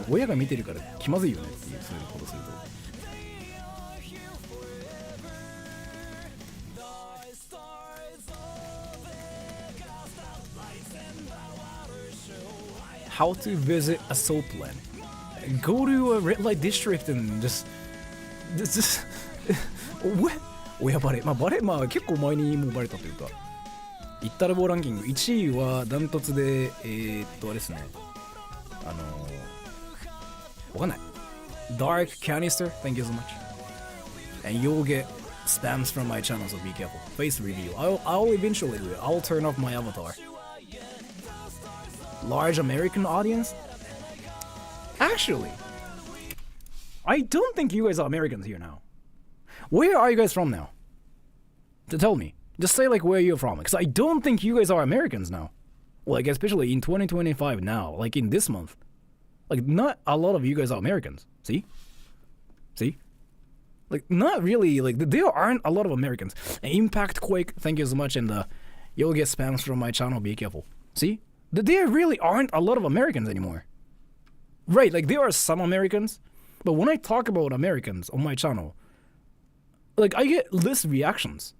親が見てるから気まずいよねっていう、そういうことすると。how to visit a soap land. Go to a red light district and just親バレ、まあバレ、まあ結構前にもうバレたというか、行ったら棒ランキング1位はダントツであれですね、わかんない。Dark Canister, thank you so much. And you'll get spams from my channel, so be careful. Face review. I'll eventually do it. I'll turn off my avatar. Large American audience? Actually, I don't think you guys are Americans here now. Where are you guys from now? To tell me. Just say like where you're from. Because I don't think you guys are Americans now. Like especially in 2025 now. Like in this month. Like not a lot of you guys are Americans. See? See? Like not really. Like there aren't a lot of Americans. Impact Quake, thank you so much. And you'll get spams from my channel. Be careful. See? There really aren't a lot of Americans anymore. Right, like there are some Americans. But when I talk about Americans on my channel, like I get less reactions.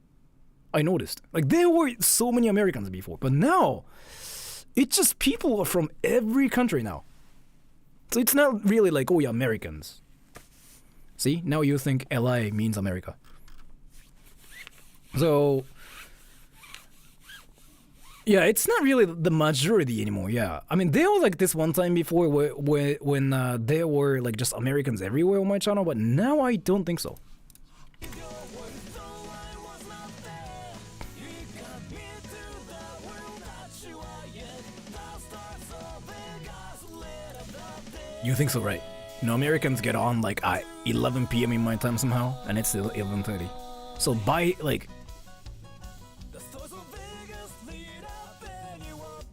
I noticed. Like there were so many Americans before, but now it's just people from every country now. So it's not really like, oh yeah, Americans. See, now you think LA means America. So yeah, it's not really the majority anymore. Yeah, I mean there was like this one time before when there were like just Americans everywhere on my channel, but now I don't think so. You think so, right? No, Americans get on like at 11 p.m. in my time somehow, and it's 11:30. So by like,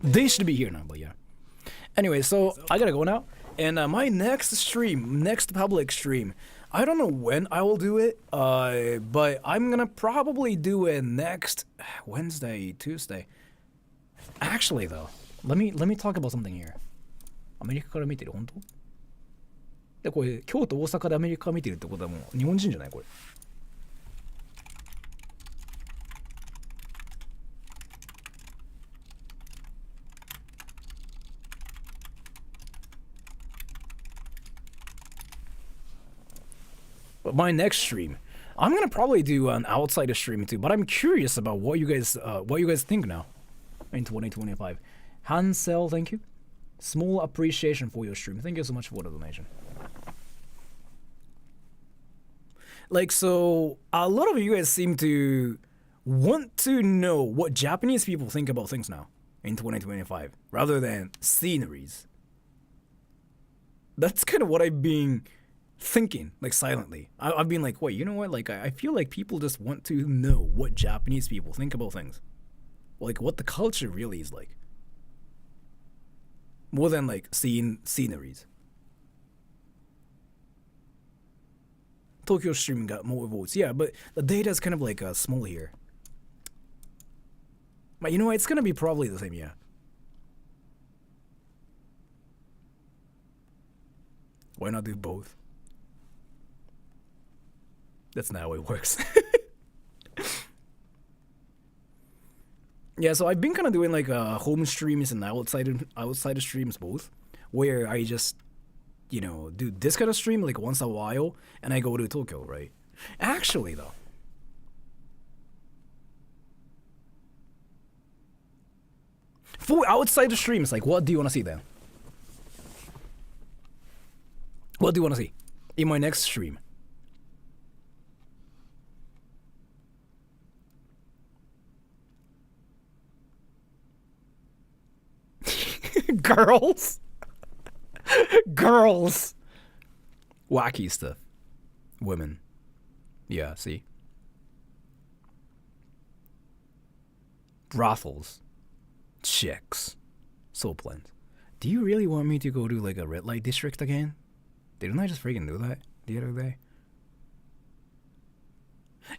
they should be here now, but yeah. Anyway, so I gotta go now, and my next public stream, I don't know when I will do it, but I'm gonna probably do it next Wednesday, Tuesday. Actually, though, let me talk about something here. アメリカから見てる本当？でこれ京都大阪でアメリカ見てるってことはもう日本人じゃないこれ。But my next stream, I'm gonna probably do an outsider stream too. But I'm curious about what you guys think now in 2025. Hansel, thank you. Small appreciation for your stream. Thank you so much for the donation. Like, so a lot of you guys seem to want to know what Japanese people think about things now in 2025 rather than sceneries. That's kind of what I've been thinking, like silently. I've been like, wait, you know what? Like, I feel like people just want to know what Japanese people think about things. Like, what the culture really is like. More than like seeing sceneries. Tokyo stream got more votes, yeah, but the data's kind of like small here. But you know what? It's gonna be probably the same, yeah. Why not do both? That's not how it works. Yeah, so I've been kind of doing like home streams and outside streams both, where I just, you know, do this kind of stream like once a while, and I go to Tokyo, right? Actually, though, for outside streams, like what do you want to see then? What do you want to see in my next stream? Girls. Girls. Wacky stuff. Women. Yeah, see? Brothels. Chicks. Soap lands. Do you really want me to go to like a red light district again? Didn't I just freaking do that the other day?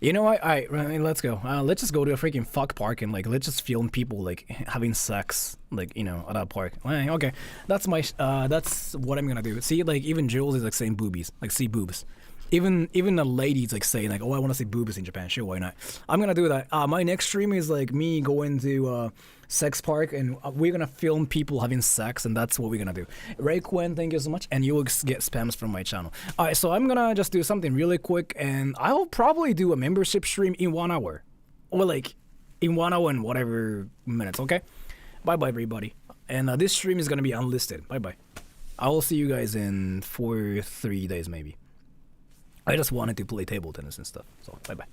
You know what? Alright, let's go. Let's just go to a freaking fuck park and like let's just film people like having sex, like, you know, at that park. Okay, that's my that's what I'm gonna do. See, like even Jules is like saying boobies, like see boobs. Even the ladies like saying like, oh, I want to see boobs in Japan. Sure, why not? I'm gonna do that. My next stream is like me going to sex park, and we're gonna film people having sex, and that's what we're gonna do. Ray Quinn, thank you so much, and you will get spams from my channel. All right, so I'm gonna just do something really quick, and I'll probably do a membership stream in 1 hour, or like in 1 hour and whatever minutes. Okay, bye bye everybody, and this stream is gonna be unlisted. Bye bye. I will see you guys in 3 days maybe. I just wanted to play table tennis and stuff. So, bye-bye.